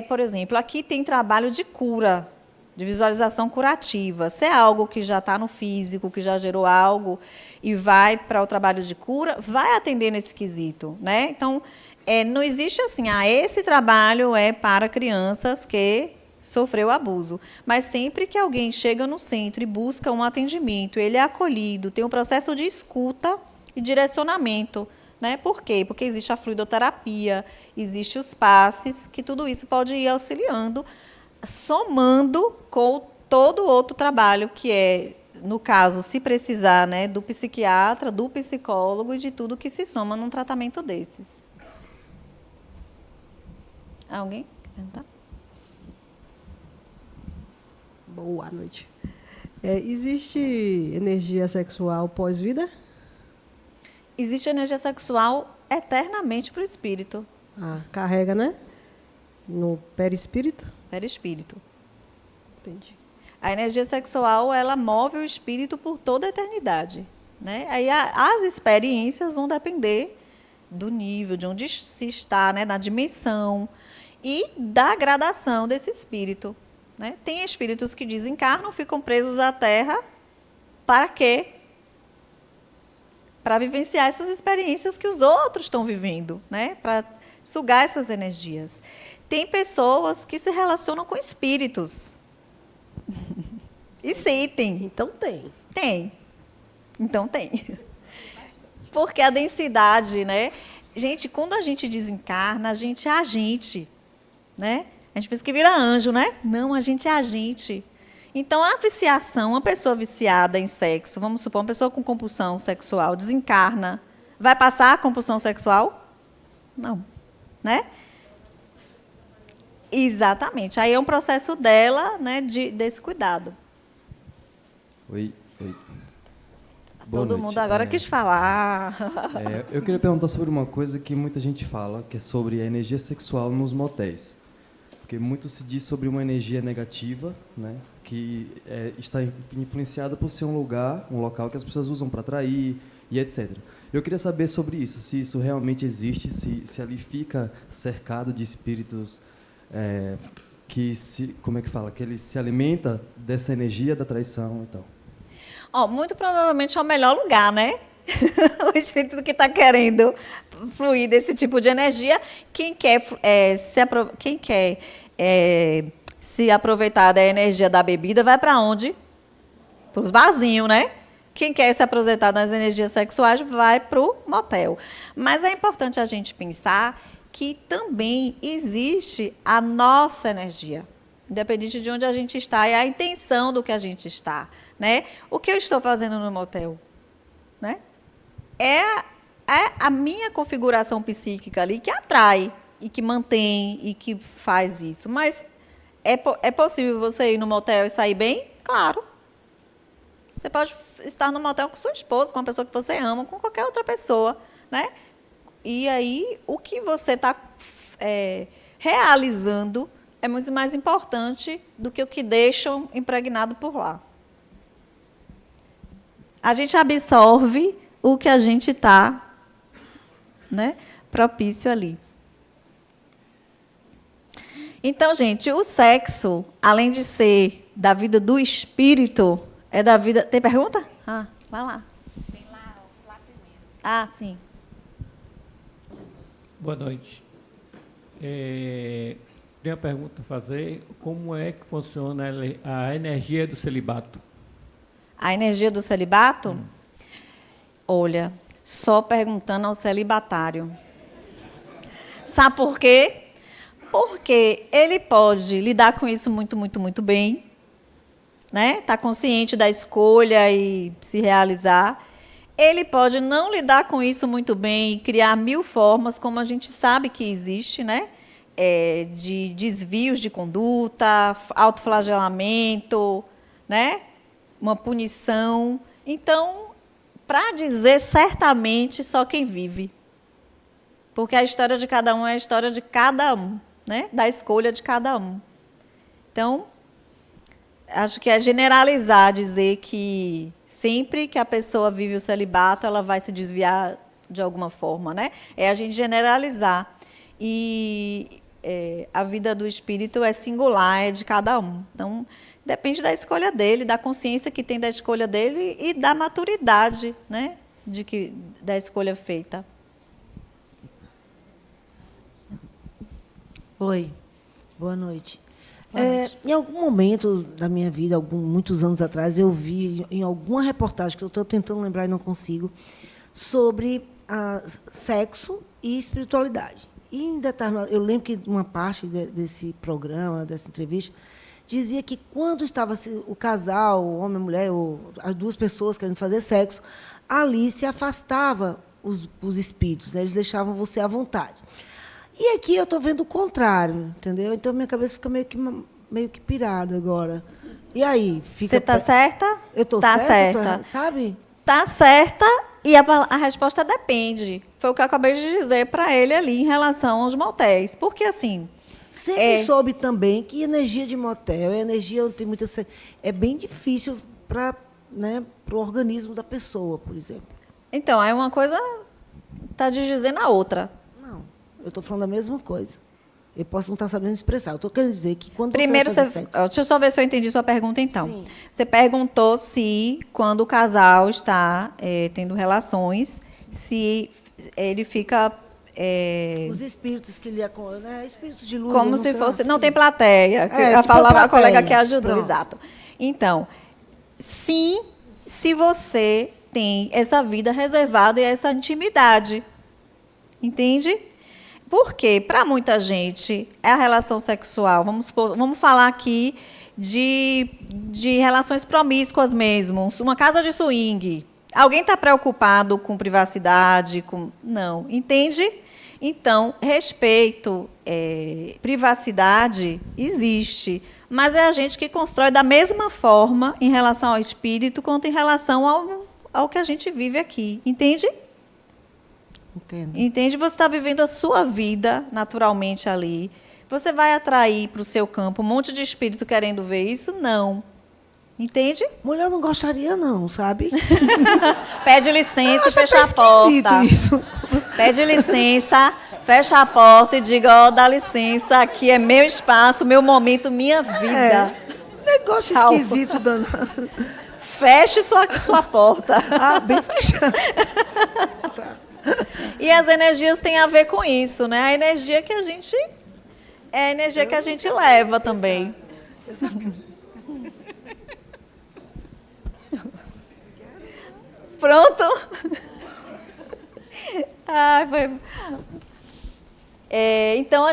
por exemplo, aqui tem trabalho de cura, de visualização curativa. Se é algo que já está no físico, que já gerou algo e vai para o trabalho de cura, vai atender nesse quesito, né? Então, não existe assim, esse trabalho é para crianças que sofreu abuso. Mas sempre que alguém chega no centro e busca um atendimento, ele é acolhido, tem um processo de escuta e direcionamento, né? Por quê? Porque existe a fluidoterapia, existe os passes, que tudo isso pode ir auxiliando, somando com todo outro trabalho que é, no caso, se precisar, né, do psiquiatra, do psicólogo e de tudo que se soma num tratamento desses. Alguém quer perguntar? Boa noite. Existe energia sexual pós-vida? Existe energia sexual eternamente para o espírito. Carrega, né? No perispírito? Perispírito. Entendi. A energia sexual, ela move o espírito por toda a eternidade, né? Aí as experiências vão depender do nível, de onde se está, né? Da dimensão e da gradação desse espírito, né? Tem espíritos que desencarnam, ficam presos à Terra, para quê? Para vivenciar essas experiências que os outros estão vivendo, né? Para sugar essas energias. Tem pessoas que se relacionam com espíritos. E sentem. Então tem. Tem. Então tem. Porque a densidade, né? Gente, quando a gente desencarna, a gente é agente, né? A gente pensa que vira anjo, né? Não, a gente é agente. Então, a viciação, uma pessoa viciada em sexo, vamos supor, uma pessoa com compulsão sexual, desencarna, vai passar a compulsão sexual? Não. Né? Exatamente. Aí é um processo dela, né, desse cuidado. Oi. Todo mundo agora quis falar. Eu queria perguntar sobre uma coisa que muita gente fala, que é sobre a energia sexual nos motéis. Porque muito se diz sobre uma energia negativa, né, que está influenciada por ser um local que as pessoas usam para atrair e etc. Eu queria saber sobre isso, se isso realmente existe, se ali fica cercado de espíritos que eles se alimentam dessa energia da traição e tal. Muito provavelmente é o melhor lugar, né? O espírito que está querendo fluir desse tipo de energia, quem quer se aproveitar da energia da bebida, vai para onde? Para os barzinhos, né? Quem quer se aproveitar das energias sexuais vai para o motel. Mas é importante a gente pensar que também existe a nossa energia, independente de onde a gente está, e a intenção do que a gente está, né? O que eu estou fazendo no motel, né? É a minha configuração psíquica ali que atrai e que mantém e que faz isso. Mas é possível você ir no motel e sair bem? Claro. Você pode estar no motel com sua esposa, com uma pessoa que você ama, com qualquer outra pessoa, né? E aí, o que você está realizando é muito mais importante do que o que deixam impregnado por lá. A gente absorve o que a gente está, né, propício ali. Então, gente, o sexo, além de ser da vida do espírito é da vida... Tem pergunta? Ah, vai lá. Tem lá primeiro. Ah, sim. Boa noite. Tenho uma pergunta a fazer. Como é que funciona a energia do celibato? A energia do celibato? Olha, só perguntando ao celibatário. Sabe por quê? Porque ele pode lidar com isso muito, muito, muito bem, né? Tá consciente da escolha e se realizar. Ele pode não lidar com isso muito bem e criar 1000 formas, como a gente sabe que existe, né? De desvios de conduta, autoflagelamento, né? Uma punição. Então, para dizer certamente só quem vive. Porque a história de cada um é a história de cada um, né? Da escolha de cada um. Então, acho que é generalizar, dizer que sempre que a pessoa vive o celibato, ela vai se desviar de alguma forma, né? É a gente generalizar. E a vida do espírito é singular, é de cada um. Então, depende da escolha dele, da consciência que tem da escolha dele e da maturidade, né? Da escolha feita. Oi, boa noite. Boa noite. Em algum momento da minha vida, muitos anos atrás, eu vi em alguma reportagem, que eu estou tentando lembrar e não consigo, sobre sexo e espiritualidade. E em determinado, eu lembro que uma parte desse programa, dessa entrevista, dizia que quando estava o casal, o homem e a mulher, ou as duas pessoas querendo fazer sexo, ali se afastava os espíritos, né? Eles deixavam você à vontade. E aqui eu estou vendo o contrário, entendeu? Então, minha cabeça fica meio que pirada agora. E aí? Você está certa? Eu estou certa. Sabe? Está certa e a resposta depende. Foi o que eu acabei de dizer para ele ali em relação aos motéis. Porque, assim... Sempre soube também que energia de motel, energia onde tem muita... É bem difícil para, né, o organismo da pessoa, por exemplo. Então, aí uma coisa está dizendo a outra. Eu estou falando a mesma coisa. Eu posso não estar sabendo expressar. Eu estou querendo dizer que quando Primeiro, você vai fazer sexo... deixa eu só ver se eu entendi sua pergunta, então. Sim. Você perguntou se, quando o casal está tendo relações, se ele fica... Os espíritos que lhe... Né? Espíritos de luz... Como se fosse... Não tem plateia. Tipo a colega que ajudou, Pronto. exato. Então, sim, se você tem essa vida reservada e essa intimidade. Entende? Porque, para muita gente, é a relação sexual. Vamos falar aqui de relações promíscuas mesmo. Uma casa de swing. Alguém está preocupado com privacidade? Não. Entende? Então, respeito, privacidade, existe. Mas é a gente que constrói da mesma forma em relação ao espírito quanto em relação ao que a gente vive aqui. Entende? Entendo. Entende? Você está vivendo a sua vida naturalmente ali. Você vai atrair para o seu campo um monte de espírito querendo ver isso? Não. Entende? Mulher não gostaria, não, sabe? Pede licença e fecha a porta. Isso. Pede licença, fecha a porta e diga, dá licença, aqui é meu espaço, meu momento, minha vida. Negócio Tchau. esquisito danado. Feche sua porta. Bem fechado. E as energias têm a ver com isso, né? A energia que a gente... É a energia que a gente leva também. Pronto? Foi... então,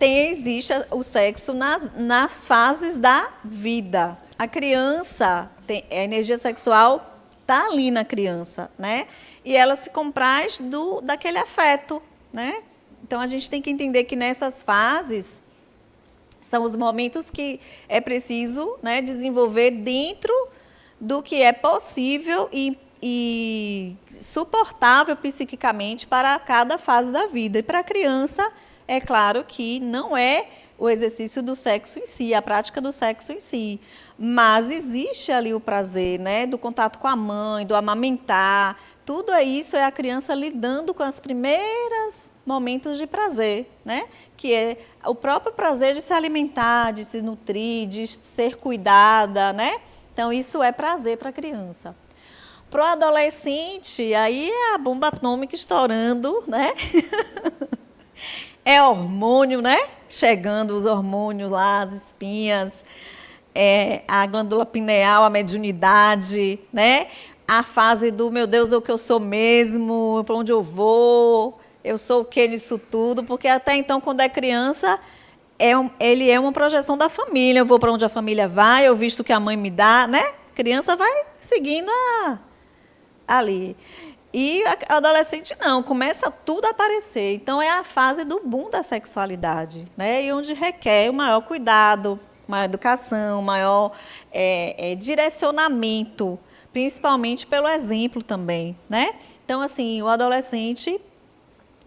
existe o sexo nas fases da vida. A criança, a energia sexual está ali na criança, né? E ela se compraz daquele afeto, né? Então, a gente tem que entender que nessas fases são os momentos que é preciso, né, desenvolver dentro do que é possível e suportável psiquicamente para cada fase da vida. E para a criança, é claro que não é o exercício do sexo em si, a prática do sexo em si, mas existe ali o prazer, né, do contato com a mãe, do amamentar, Tudo isso é a criança lidando com os primeiros momentos de prazer, né? Que é o próprio prazer de se alimentar, de se nutrir, de ser cuidada, né? Então, isso é prazer para a criança. Para o adolescente, aí é a bomba atômica estourando, né? É hormônio, né? Chegando os hormônios lá, as espinhas, a glândula pineal, a mediunidade, né? A fase do, meu Deus, é o que eu sou mesmo, para onde eu vou, eu sou o que nisso tudo, porque até então, quando é criança, ele é uma projeção da família, eu vou para onde a família vai, eu visto o que a mãe me dá, né? A criança vai seguindo ali. E a adolescente não, começa tudo a aparecer. Então, é a fase do boom da sexualidade, né? E onde requer o maior cuidado, maior educação, maior direcionamento, principalmente pelo exemplo também, né? Então, assim, o adolescente,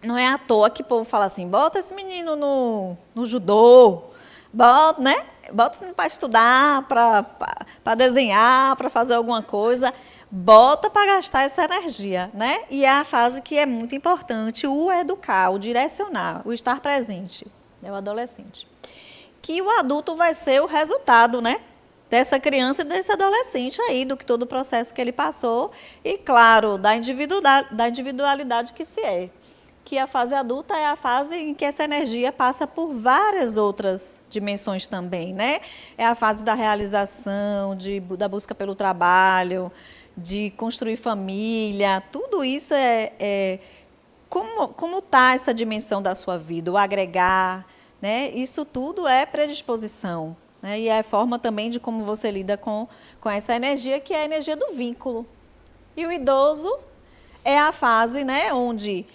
não é à toa que o povo fala assim, bota esse menino no judô, bota, né? Bota esse menino para estudar, para desenhar, para fazer alguma coisa, bota para gastar essa energia, né? E é a fase que é muito importante, o educar, o direcionar, o estar presente, né? O adolescente. Que o adulto vai ser o resultado, né? Dessa criança e desse adolescente aí, do que todo o processo que ele passou e, claro, da individualidade que se é. Que a fase adulta é a fase em que essa energia passa por várias outras dimensões também, né? É a fase da realização, da busca pelo trabalho, de construir família, tudo isso como está essa dimensão da sua vida, o agregar, né? Isso tudo é predisposição. Né? E é a forma também de como você lida com essa energia, que é a energia do vínculo. E o idoso é a fase, né, onde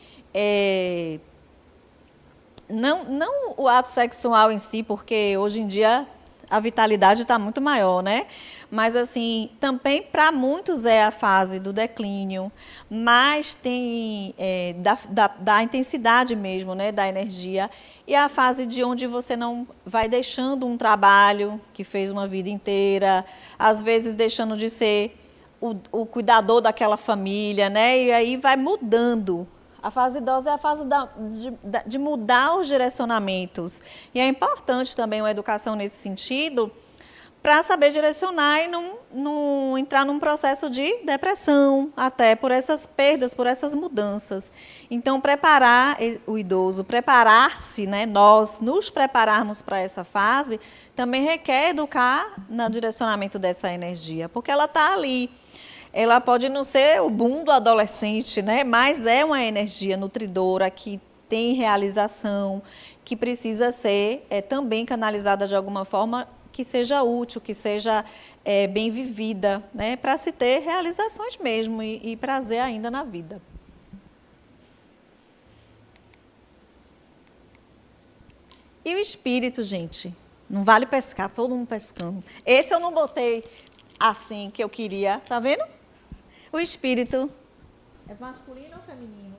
não o ato sexual em si, porque hoje em dia a vitalidade está muito maior, né? Mas, assim, também para muitos é a fase do declínio, mas tem da intensidade mesmo, né, da energia, e a fase de onde você não vai deixando um trabalho que fez uma vida inteira, às vezes deixando de ser o cuidador daquela família, né? E aí vai mudando. A fase idosa é a fase de mudar os direcionamentos. E é importante também uma educação nesse sentido, para saber direcionar e não entrar num processo de depressão, até por essas perdas, por essas mudanças. Então, preparar o idoso, preparar-se, né, nós nos prepararmos para essa fase, também requer educar no direcionamento dessa energia, porque ela está ali. Ela pode não ser o boom do adolescente, né, mas é uma energia nutridora que tem realização, que precisa ser também canalizada de alguma forma, que seja útil, que seja bem vivida, né, para se ter realizações mesmo e prazer ainda na vida. E o espírito, gente? Não vale pescar, todo mundo pescando. Esse eu não botei assim que eu queria, tá vendo? O espírito é masculino ou feminino?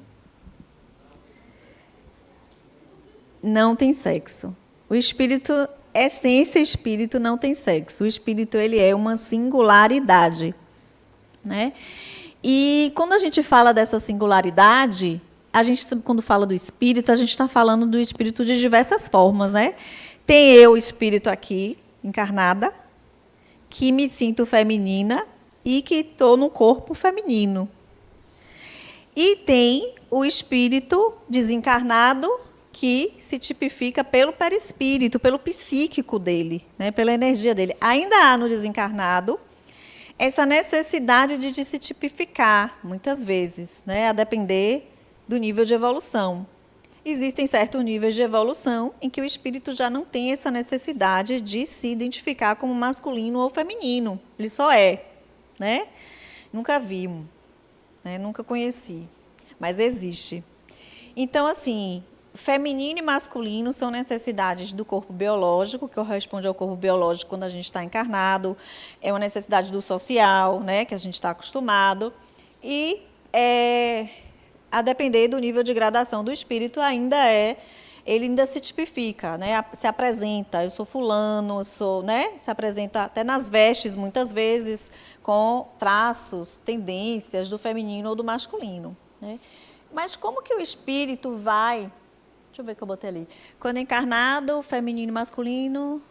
Não tem sexo. O espírito, essência e espírito não tem sexo. O espírito, ele é uma singularidade, né? E quando a gente fala dessa singularidade, quando fala do espírito, a gente está falando do espírito de diversas formas, né? Tem eu, espírito aqui, encarnada, que me sinto feminina e que estou no corpo feminino. E tem o espírito desencarnado, que se tipifica pelo perispírito, pelo psíquico dele, né, pela energia dele. Ainda há no desencarnado essa necessidade de se tipificar, muitas vezes, né, a depender do nível de evolução. Existem certos níveis de evolução em que o espírito já não tem essa necessidade de se identificar como masculino ou feminino. Ele só é, né? Nunca vi, né? Nunca conheci, mas existe. Então, assim, feminino e masculino são necessidades do corpo biológico, que corresponde ao corpo biológico quando a gente está encarnado, é uma necessidade do social, né, que a gente está acostumado, e a depender do nível de gradação do espírito, ainda é ele ainda se tipifica, né? Se apresenta, eu sou fulano, eu sou, né? Se apresenta até nas vestes, muitas vezes, com traços, tendências do feminino ou do masculino, né? Mas como que o espírito vai... Deixa eu ver o que eu botei ali. Quando encarnado, feminino e masculino,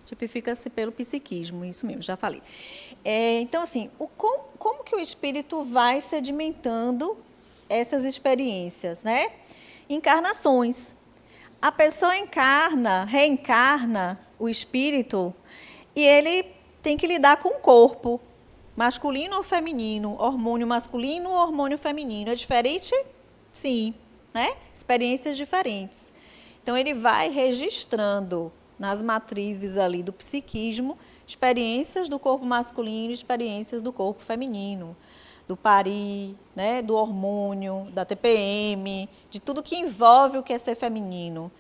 tipifica-se pelo psiquismo, isso mesmo, já falei. Então, assim, como que o espírito vai sedimentando essas experiências, né? Encarnações. A pessoa reencarna o espírito e ele tem que lidar com o corpo, masculino ou feminino, hormônio masculino ou hormônio feminino. É diferente? Sim, né? Experiências diferentes. Então, ele vai registrando nas matrizes ali do psiquismo experiências do corpo masculino, experiências do corpo feminino, do pari, né, do hormônio, da TPM, de tudo que envolve o que é ser feminino.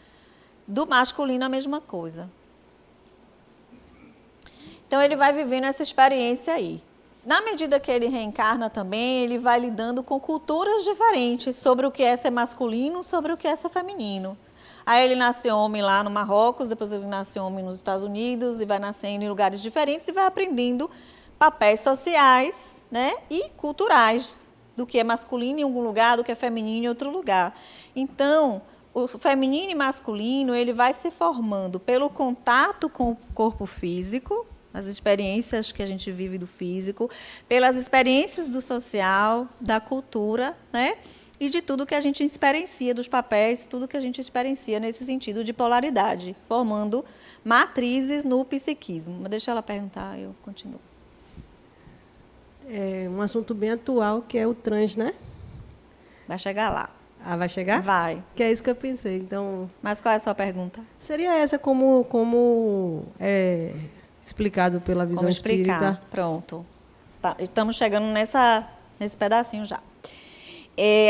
Do masculino, a mesma coisa. Então, ele vai vivendo essa experiência aí. Na medida que ele reencarna também, ele vai lidando com culturas diferentes sobre o que é ser masculino, sobre o que é ser feminino. Aí ele nasce homem lá no Marrocos, depois ele nasce homem nos Estados Unidos, e vai nascendo em lugares diferentes e vai aprendendo papéis sociais, né, e culturais, do que é masculino em algum lugar, do que é feminino em outro lugar. Então, o feminino e masculino, ele vai se formando pelo contato com o corpo físico, as experiências que a gente vive do físico, pelas experiências do social, da cultura, né, e de tudo que a gente experiencia, dos papéis, tudo que a gente experiencia nesse sentido de polaridade, formando matrizes no psiquismo. Mas deixa ela perguntar, eu continuo. É um assunto bem atual, que é o trans, né? Vai chegar lá. Ah, vai chegar? Vai. Que é isso que eu pensei. Então, Mas qual é a sua pergunta? seria essa como é explicado pela visão Como explicar? espírita? Pronto. Tá, estamos chegando nesse pedacinho já.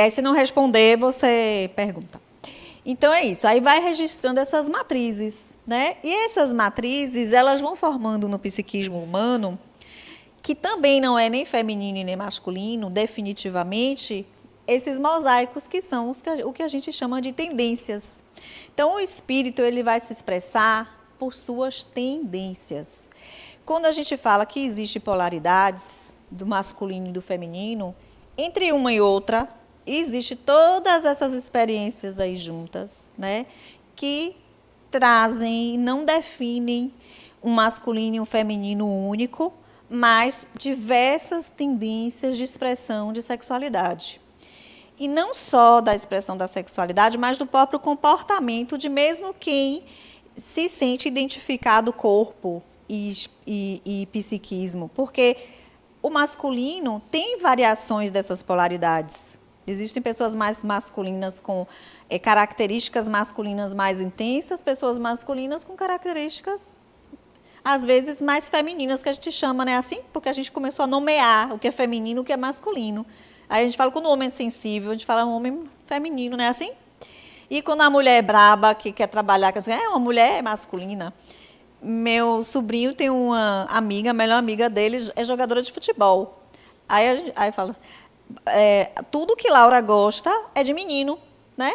Aí, se não responder, você pergunta. Então, é isso. Aí vai registrando essas matrizes, né? E essas matrizes, elas vão formando no psiquismo humano, que também não é nem feminino e nem masculino, definitivamente, esses mosaicos que são o que a gente chama de tendências. Então, o espírito, ele vai se expressar por suas tendências. Quando a gente fala que existe polaridades do masculino e do feminino, entre uma e outra, existe todas essas experiências aí juntas, né, que trazem, não definem um masculino e um feminino único, mas diversas tendências de expressão de sexualidade. E não só da expressão da sexualidade, mas do próprio comportamento de mesmo quem se sente identificado corpo e psiquismo, porque o masculino tem variações dessas polaridades. Existem pessoas mais masculinas com características masculinas mais intensas, pessoas masculinas com características, às vezes, mais femininas, que a gente chama, né, assim, porque a gente começou a nomear o que é feminino e o que é masculino. Aí a gente fala, quando o homem é sensível, a gente fala um homem feminino, né, assim? E quando a mulher é braba, que quer trabalhar, que é uma mulher masculina. Meu sobrinho tem uma amiga, a melhor amiga dele é jogadora de futebol. Aí fala, tudo que Laura gosta é de menino, né?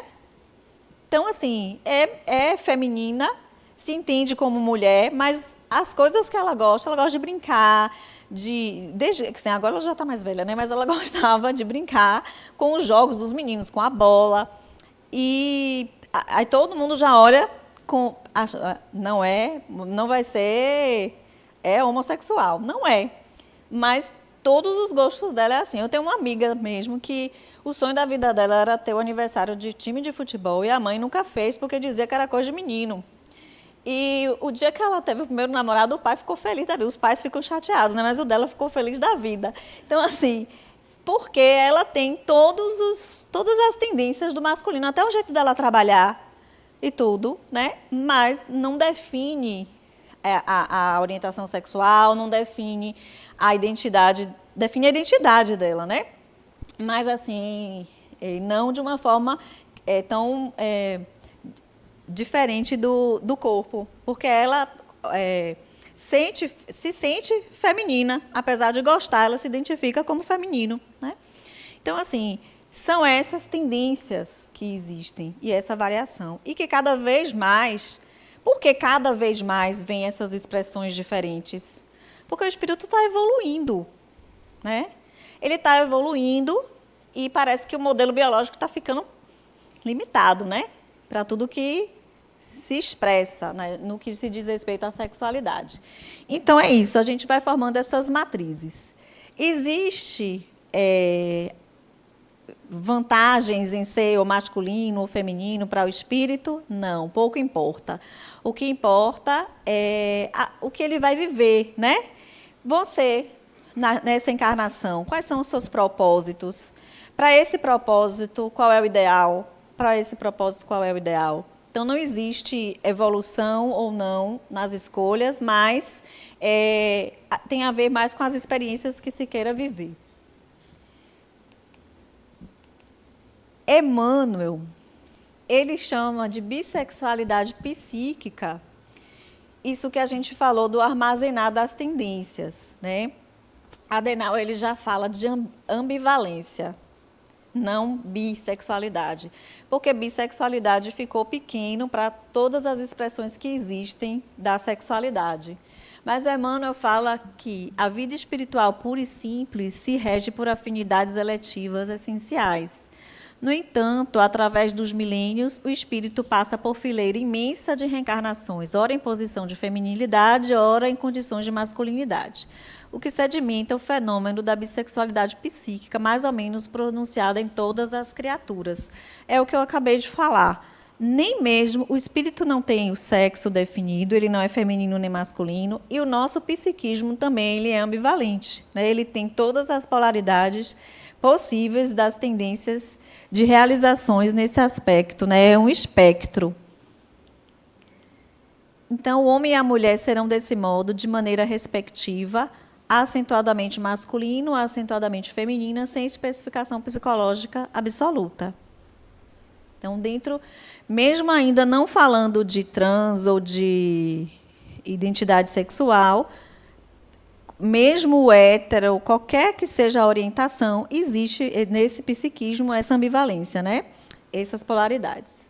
Então, assim, é feminina, se entende como mulher, mas as coisas que ela gosta de brincar, assim, agora ela já está mais velha, né? Mas ela gostava de brincar com os jogos dos meninos, com a bola. E aí todo mundo já olha com... Não vai ser homossexual. Não é. Mas todos os gostos dela é assim. Eu tenho uma amiga mesmo que o sonho da vida dela era ter o aniversário de time de futebol e a mãe nunca fez porque dizia que era coisa de menino. E o dia que ela teve o primeiro namorado, o pai ficou feliz da vida. Os pais ficam chateados, né? Mas o dela ficou feliz da vida. Então, assim, porque ela tem todas as tendências do masculino, até o jeito dela trabalhar e tudo, né? Mas não define a orientação sexual, não define a identidade, define a identidade dela, né? Mas, assim, não de uma forma tão diferente do corpo, porque ela se sente feminina, apesar de gostar, ela se identifica como feminino, né? Então, assim, São essas tendências que existem e essa variação. E que cada vez mais, porque cada vez mais vem essas expressões diferentes? Porque o espírito está evoluindo, né? Ele está evoluindo e parece que o modelo biológico está ficando limitado, né? Para tudo que se expressa, né? No que se diz respeito à sexualidade. Então, é isso, a gente vai formando essas matrizes. Existe vantagens em ser ou masculino ou feminino para o espírito? Não, pouco importa. O que importa é o que ele vai viver, né? Você, nessa encarnação, quais são os seus propósitos? Para esse propósito, qual é o ideal? Para esse propósito, qual é o ideal? Então, não existe evolução ou não nas escolhas, mas tem a ver mais com as experiências que se queira viver. Emmanuel, ele chama de bissexualidade psíquica isso que a gente falou do armazenar das tendências, né? Adenauer, ele já fala de ambivalência, não bissexualidade, porque bissexualidade ficou pequeno para todas as expressões que existem da sexualidade. Mas Emmanuel fala que a vida espiritual pura e simples se rege por afinidades eletivas essenciais. No entanto, através dos milênios, o espírito passa por fileira imensa de reencarnações, ora em posição de feminilidade, ora em condições de masculinidade, o que sedimenta o fenômeno da bissexualidade psíquica, mais ou menos pronunciada em todas as criaturas. É o que eu acabei de falar. Nem mesmo o espírito não tem o sexo definido, ele não é feminino nem masculino, e o nosso psiquismo também ele é ambivalente, né? Ele tem todas as polaridades possíveis das tendências de realizações nesse aspecto, né? É um espectro. Então, o homem e a mulher serão desse modo, de maneira respectiva, acentuadamente masculino, acentuadamente feminina, sem especificação psicológica absoluta. Então, dentro, mesmo ainda não falando de trans ou de identidade sexual, mesmo o hétero, qualquer que seja a orientação, existe nesse psiquismo essa ambivalência, né? Essas polaridades.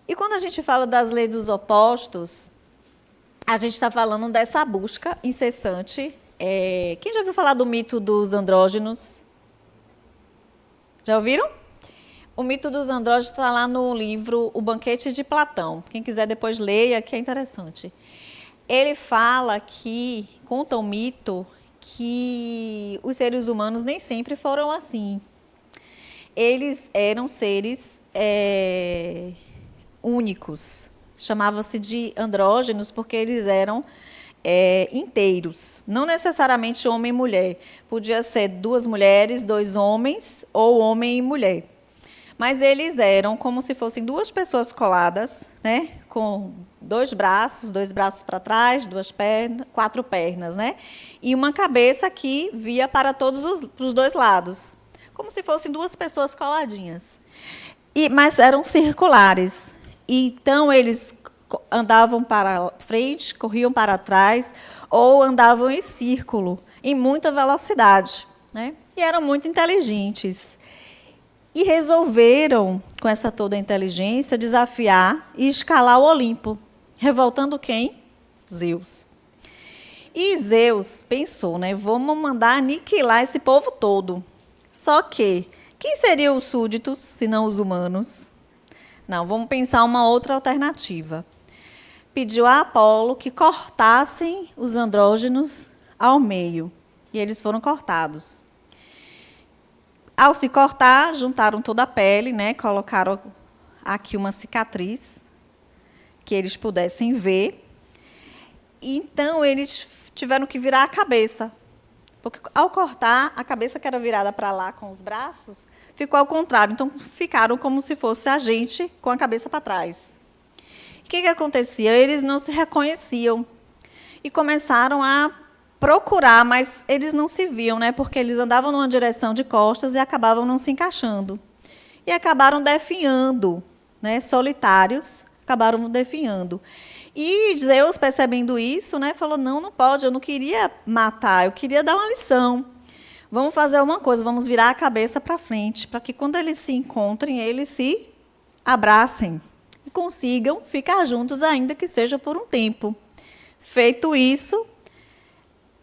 E quando a gente fala das leis dos opostos, a gente está falando dessa busca incessante. Quem já ouviu falar do mito dos andrógenos? Já ouviram? O mito dos andrógenos está lá no livro O Banquete de Platão. Quem quiser depois leia, que é interessante. Ele fala que, conta o mito, que os seres humanos nem sempre foram assim. Eles eram seres únicos. Chamava-se de andrógenos porque eles eram inteiros. Não necessariamente homem e mulher. Podia ser 2 mulheres, 2 homens, ou homem e mulher. Mas eles eram como se fossem 2 pessoas coladas, né? Com 2 braços para trás, 2 pernas, 4 pernas, né? E uma cabeça que via para todos os 2 lados, como se fossem 2 pessoas coladinhas. Mas eram circulares. Então, eles andavam para frente, corriam para trás, ou andavam em círculo, em muita velocidade, né? E eram muito inteligentes. E resolveram, com essa toda a inteligência, desafiar e escalar o Olimpo. Revoltando quem? Zeus. E Zeus pensou, né? Vamos mandar aniquilar esse povo todo. Só que, quem seriam os súditos, se não os humanos? Não, vamos pensar uma outra alternativa. Pediu a Apolo que cortassem os andrógenos ao meio. E eles foram cortados. Ao se cortar, juntaram toda a pele, né? Colocaram aqui uma cicatriz, que eles pudessem ver. E, então, eles tiveram que virar a cabeça. Porque, ao cortar, a cabeça que era virada para lá com os braços, ficou ao contrário. Então, ficaram como se fosse a gente com a cabeça para trás. O que acontecia? Eles não se reconheciam. E começaram a procurar, mas eles não se viam, né? Porque eles andavam numa direção de costas e acabavam não se encaixando. E acabaram definhando, né? Solitários, acabaram definhando. E Zeus, percebendo isso, né, falou, não pode, eu não queria matar, eu queria dar uma lição. vamos fazer uma coisa, vamos virar a cabeça para frente, para que quando eles se encontrem, eles se abracem e consigam ficar juntos, ainda que seja por um tempo. Feito isso,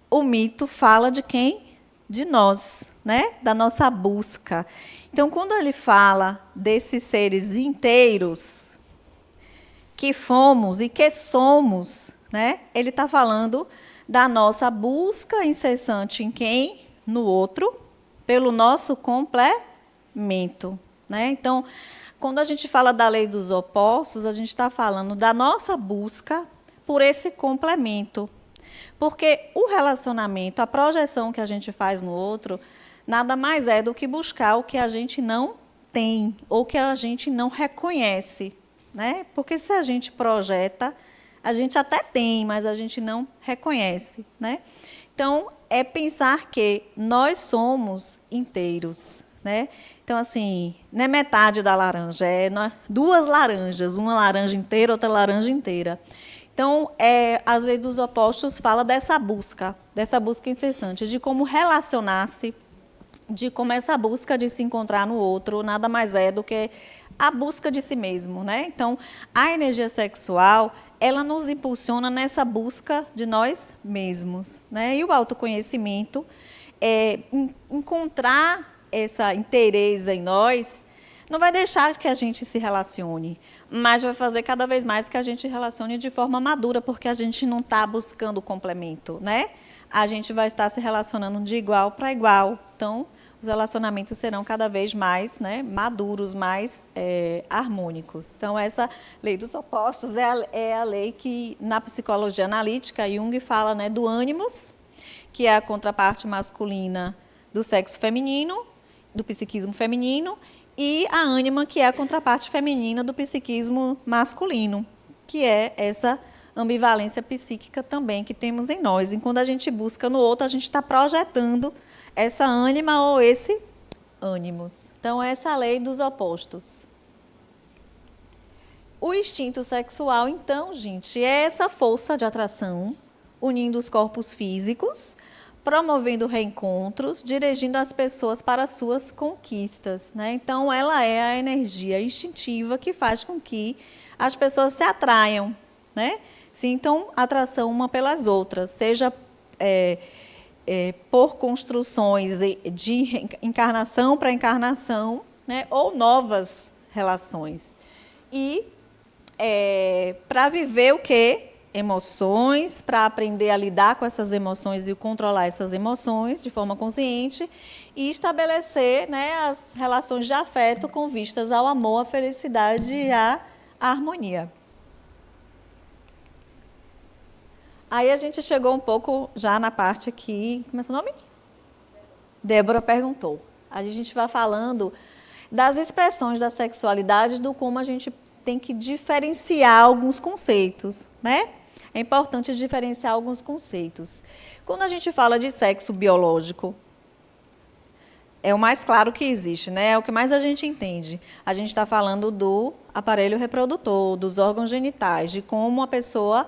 o mito fala de quem? De nós, né? Da nossa busca. Então, quando ele fala desses seres inteiros que fomos e que somos, né? Ele está falando da nossa busca incessante em quem? No outro, pelo nosso complemento, né? Então, quando a gente fala da lei dos opostos, a gente está falando da nossa busca por esse complemento. Porque o relacionamento, a projeção que a gente faz no outro, nada mais é do que buscar o que a gente não tem, ou que a gente não reconhece, né? Porque se a gente projeta, a gente até tem, mas a gente não reconhece, né? Então, é pensar que nós somos inteiros, né? Então, assim, não é metade da laranja, é duas laranjas, uma laranja inteira, outra laranja inteira. Então, as leis dos opostos fala dessa busca incessante, de como relacionar-se, de como essa busca de se encontrar no outro nada mais é do que a busca de si mesmo, né? Então, a energia sexual, ela nos impulsiona nessa busca de nós mesmos, né? E o autoconhecimento, encontrar essa inteireza em nós, não vai deixar que a gente se relacione, mas vai fazer cada vez mais que a gente relacione de forma madura, porque a gente não está buscando complemento, né? A gente vai estar se relacionando de igual para igual. Então, os relacionamentos serão cada vez mais, né, maduros, mais harmônicos. Então, essa lei dos opostos é a lei que, na psicologia analítica, Jung fala, né, do ânimos, que é a contraparte masculina do sexo feminino, do psiquismo feminino, e a ânima, que é a contraparte feminina do psiquismo masculino, que é essa ambivalência psíquica também que temos em nós. E quando a gente busca no outro, a gente está projetando essa ânima ou esse ânimos. Então, essa é a lei dos opostos. O instinto sexual, então, gente, é essa força de atração, unindo os corpos físicos, promovendo reencontros, dirigindo as pessoas para as suas conquistas, né? Então, ela é a energia instintiva que faz com que as pessoas se atraiam, né? Sintam atração uma pelas outras, seja por construções de encarnação para encarnação, né? Ou novas relações. E para viver o quê? Emoções, para aprender a lidar com essas emoções e controlar essas emoções de forma consciente e estabelecer, né, as relações de afeto com vistas ao amor, à felicidade e à harmonia. Aí a gente chegou um pouco já na parte aqui... Como é seu nome? Débora perguntou. A gente vai falando das expressões da sexualidade, do como a gente tem que diferenciar alguns conceitos, né? É importante diferenciar alguns conceitos. Quando a gente fala de sexo biológico, é o mais claro que existe, né? É o que mais a gente entende. A gente está falando do aparelho reprodutor, dos órgãos genitais, de como a pessoa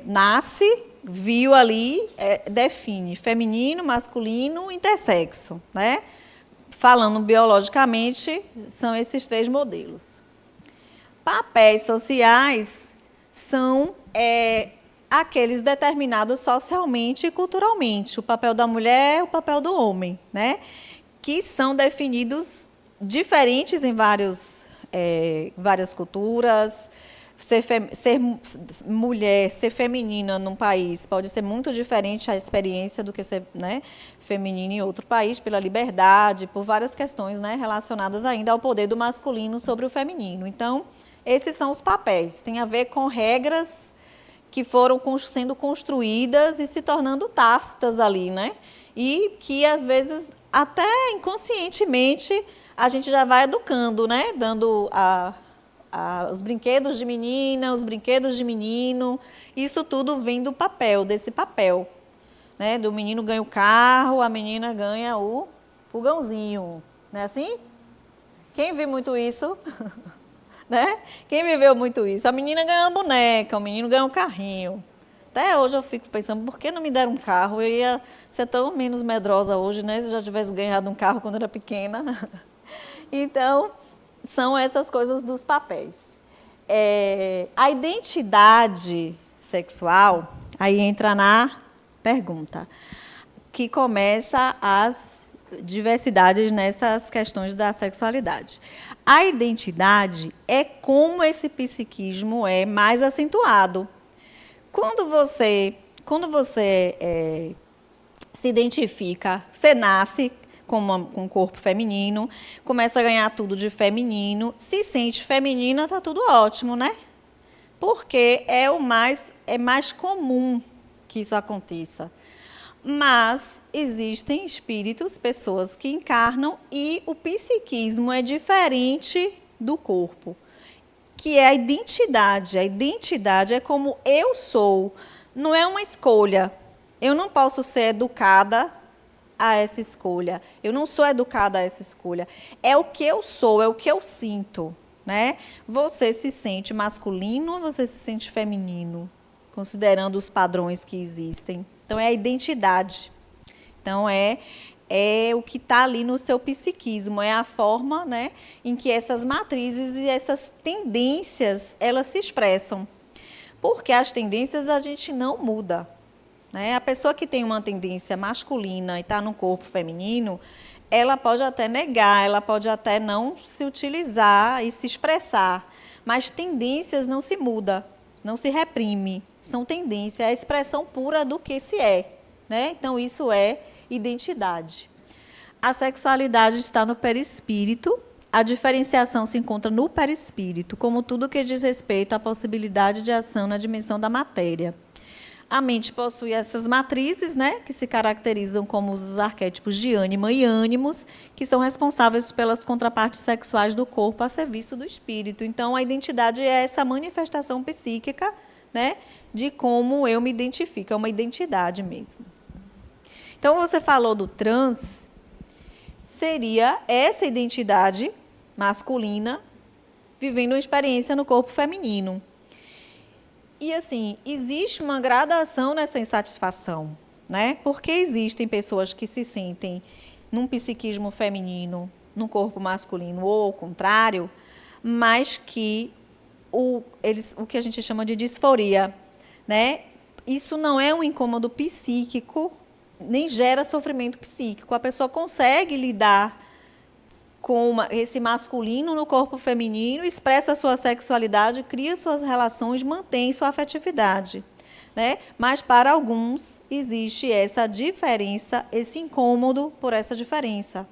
nasce, viu ali, define feminino, masculino, intersexo, né? Falando biologicamente, são esses três modelos. Papéis sociais são aqueles determinados socialmente e culturalmente, o papel da mulher, o papel do homem, né? Que são definidos diferentes em várias culturas. Ser mulher, ser feminina num país pode ser muito diferente a experiência do que ser, né, feminina em outro país, pela liberdade, por várias questões, né, relacionadas ainda ao poder do masculino sobre o feminino. Então, esses são os papéis. Tem a ver com regras que foram sendo construídas e se tornando tácitas ali, né? E que, às vezes, até inconscientemente, a gente já vai educando, né? Dando os brinquedos de menina, os brinquedos de menino. Isso tudo vem do papel, desse papel, né? Do menino ganha o carro, a menina ganha o fogãozinho. Não é assim? Quem viu muito isso? Né? Quem viveu muito isso? A menina ganha uma boneca, o menino ganha um carrinho. Até hoje eu fico pensando, por que não me deram um carro? Eu ia ser tão menos medrosa hoje, né? Se eu já tivesse ganhado um carro quando era pequena. Então, são essas coisas dos papéis. A identidade sexual, aí entra na pergunta, que começa as diversidades nessas questões da sexualidade. A identidade é como esse psiquismo é mais acentuado. Quando você se identifica, você nasce com um corpo feminino, começa a ganhar tudo de feminino, se sente feminina, está tudo ótimo, né? Porque é mais comum que isso aconteça. Mas existem espíritos, pessoas que encarnam e o psiquismo é diferente do corpo, que é a identidade. A identidade é como eu sou, não é uma escolha. Eu não posso ser educada a essa escolha. Eu não sou educada a essa escolha. É o que eu sou, é o que eu sinto, né? Você se sente masculino ou você se sente feminino, considerando os padrões que existem. Então, é a identidade. Então, é o que está ali no seu psiquismo, é a forma, né, em que essas matrizes e essas tendências, elas se expressam. Porque as tendências a gente não muda, né? A pessoa que tem uma tendência masculina e está no corpo feminino, ela pode até negar, ela pode até não se utilizar e se expressar, mas tendências não se muda, não se reprime. São tendências, é a expressão pura do que se é, né? Então, isso é identidade. A sexualidade está no perispírito, a diferenciação se encontra no perispírito, como tudo que diz respeito à possibilidade de ação na dimensão da matéria. A mente possui essas matrizes, né, que se caracterizam como os arquétipos de ânima e ânimos, que são responsáveis pelas contrapartes sexuais do corpo a serviço do espírito. Então, a identidade é essa manifestação psíquica, né, de como eu me identifico, é uma identidade mesmo. Então, você falou do trans, seria essa identidade masculina vivendo uma experiência no corpo feminino. E, assim, existe uma gradação nessa insatisfação, né? Porque existem pessoas que se sentem num psiquismo feminino, num corpo masculino, ou ao contrário, mas que o que a gente chama de disforia, né? Isso não é um incômodo psíquico, nem gera sofrimento psíquico. A pessoa consegue lidar com esse masculino no corpo feminino, expressa a sua sexualidade, cria suas relações, mantém sua afetividade, né? Mas, para alguns, existe essa diferença, esse incômodo por essa diferença,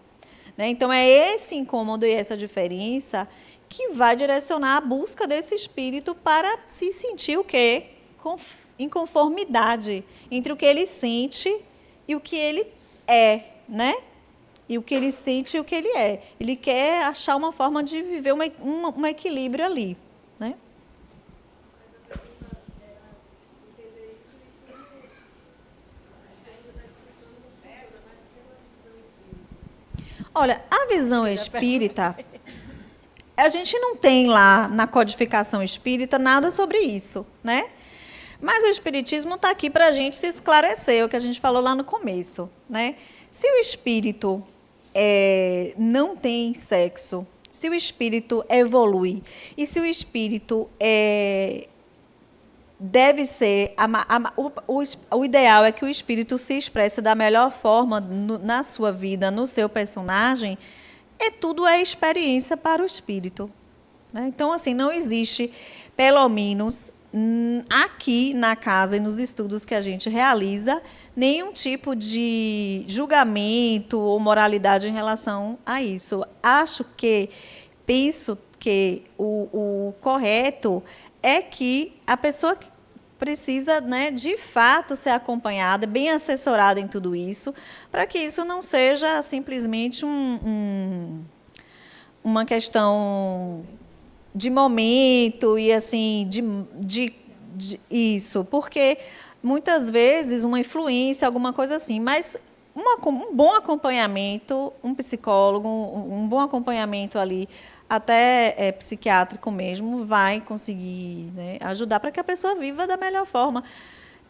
né? Então, é esse incômodo e essa diferença que vai direcionar a busca desse espírito para se sentir o quê? Em conformidade entre o que ele sente e o que ele é, né? E o que ele sente e o que ele é. Ele quer achar uma forma de viver um equilíbrio ali, né? Olha, a visão espírita, a gente não tem lá na codificação espírita nada sobre isso, né? Mas o espiritismo está aqui para a gente se esclarecer, o que a gente falou lá no começo, né? Se o espírito não tem sexo, se o espírito evolui e se o espírito deve ser... o ideal é que o espírito se expresse da melhor forma na sua vida, no seu personagem, tudo é experiência para o espírito, né? Então, assim, não existe, pelo menos aqui na casa e nos estudos que a gente realiza, nenhum tipo de julgamento ou moralidade em relação a isso. Penso que o correto é que a pessoa precisa, né, de fato, ser acompanhada, bem assessorada em tudo isso, para que isso não seja simplesmente uma questão de momento e assim de isso, porque muitas vezes uma influência, alguma coisa assim, mas um bom acompanhamento, um psicólogo, um bom acompanhamento ali, até psiquiátrico mesmo, vai conseguir, né, ajudar para que a pessoa viva da melhor forma.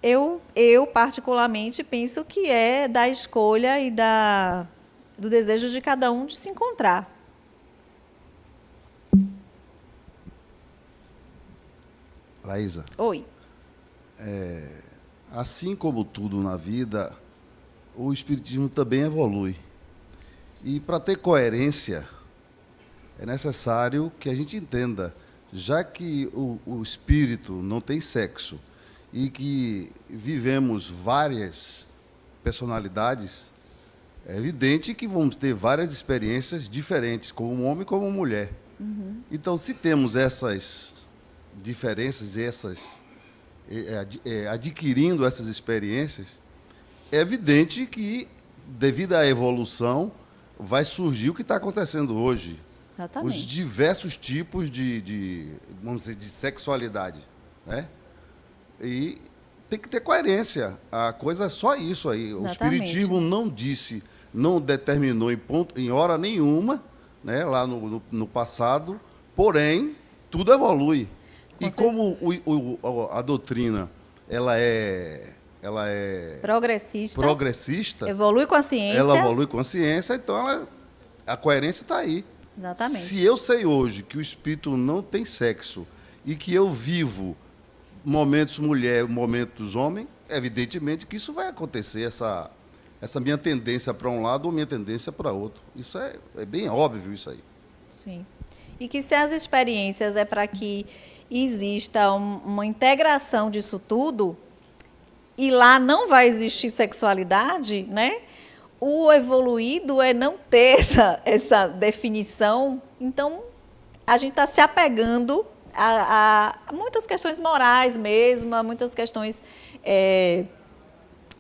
eu particularmente penso que é da escolha e do desejo de cada um de se encontrar. Laísa, Oi. assim como tudo na vida, o espiritismo também evolui. E para ter coerência, é necessário que a gente entenda, já que o espírito não tem sexo e que vivemos várias personalidades, é evidente que vamos ter várias experiências diferentes, como homem e como mulher. Então, se temos essas diferenças e adquirindo essas experiências, é evidente que, devido à evolução, vai surgir o que está acontecendo hoje. Exatamente. Os diversos tipos vamos dizer, de sexualidade, né? E tem que ter coerência. A coisa é só isso aí. Exatamente. O espiritismo não determinou em hora nenhuma, né, lá no passado, porém, tudo evolui. E como a doutrina ela é progressista, evolui com a ciência. Ela evolui com a ciência, então a coerência está aí. Exatamente. Se eu sei hoje que o espírito não tem sexo e que eu vivo momentos mulher, momentos homem, evidentemente que isso vai acontecer, essa minha tendência para um lado ou minha tendência para outro. Isso é bem óbvio isso aí. Sim. E que se as experiências é para que exista uma integração disso tudo, e lá não vai existir sexualidade, né? O evoluído é não ter essa definição. Então, a gente está se apegando a muitas questões morais mesmo, a muitas questões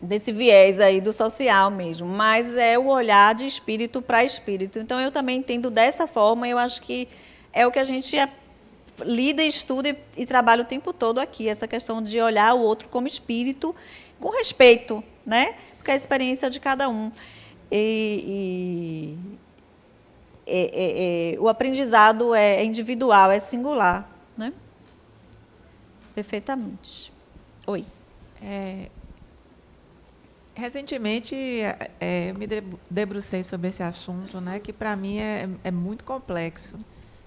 desse viés aí do social mesmo. Mas é o olhar de espírito para espírito. Então, eu também entendo dessa forma. Eu acho que é o que a gente lida, estuda e trabalha o tempo todo aqui, essa questão de olhar o outro como espírito, com respeito, né? Porque é a experiência de cada um. O aprendizado é individual, é singular, né? Perfeitamente. Oi. Recentemente, eu me debrucei sobre esse assunto, né, que para mim é muito complexo,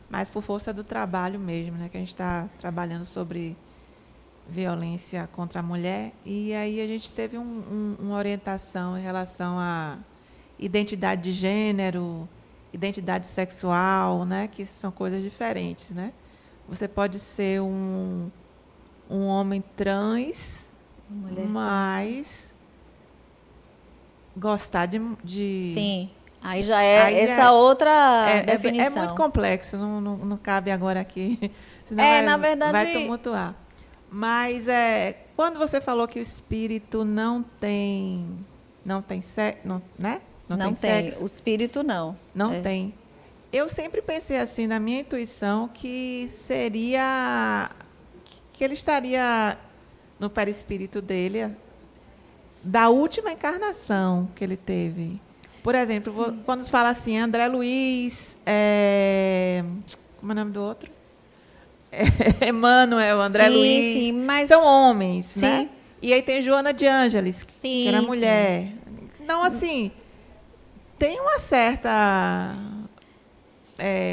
mas por força do trabalho mesmo, né, que a gente está trabalhando sobre violência contra a mulher, e aí a gente teve uma orientação em relação à identidade de gênero, identidade sexual, né, que são coisas diferentes, né? Você pode ser um homem trans, mas gostar de... Sim, aí já é outra definição. É muito complexo, não cabe agora aqui, senão na verdade, vai tumultuar. Mas quando você falou que o espírito não tem sexo, né? Não tem, o espírito não. Não tem. Eu sempre pensei assim, na minha intuição, que seria... que ele estaria no perispírito dele, da última encarnação que ele teve. Por exemplo, quando se fala assim, André Luiz, como é o nome do outro? Emmanuel, André Luiz. Sim, mas... São homens, né? E aí tem Joana de Ângeles, que era mulher. Sim. Então, assim, tem uma certa...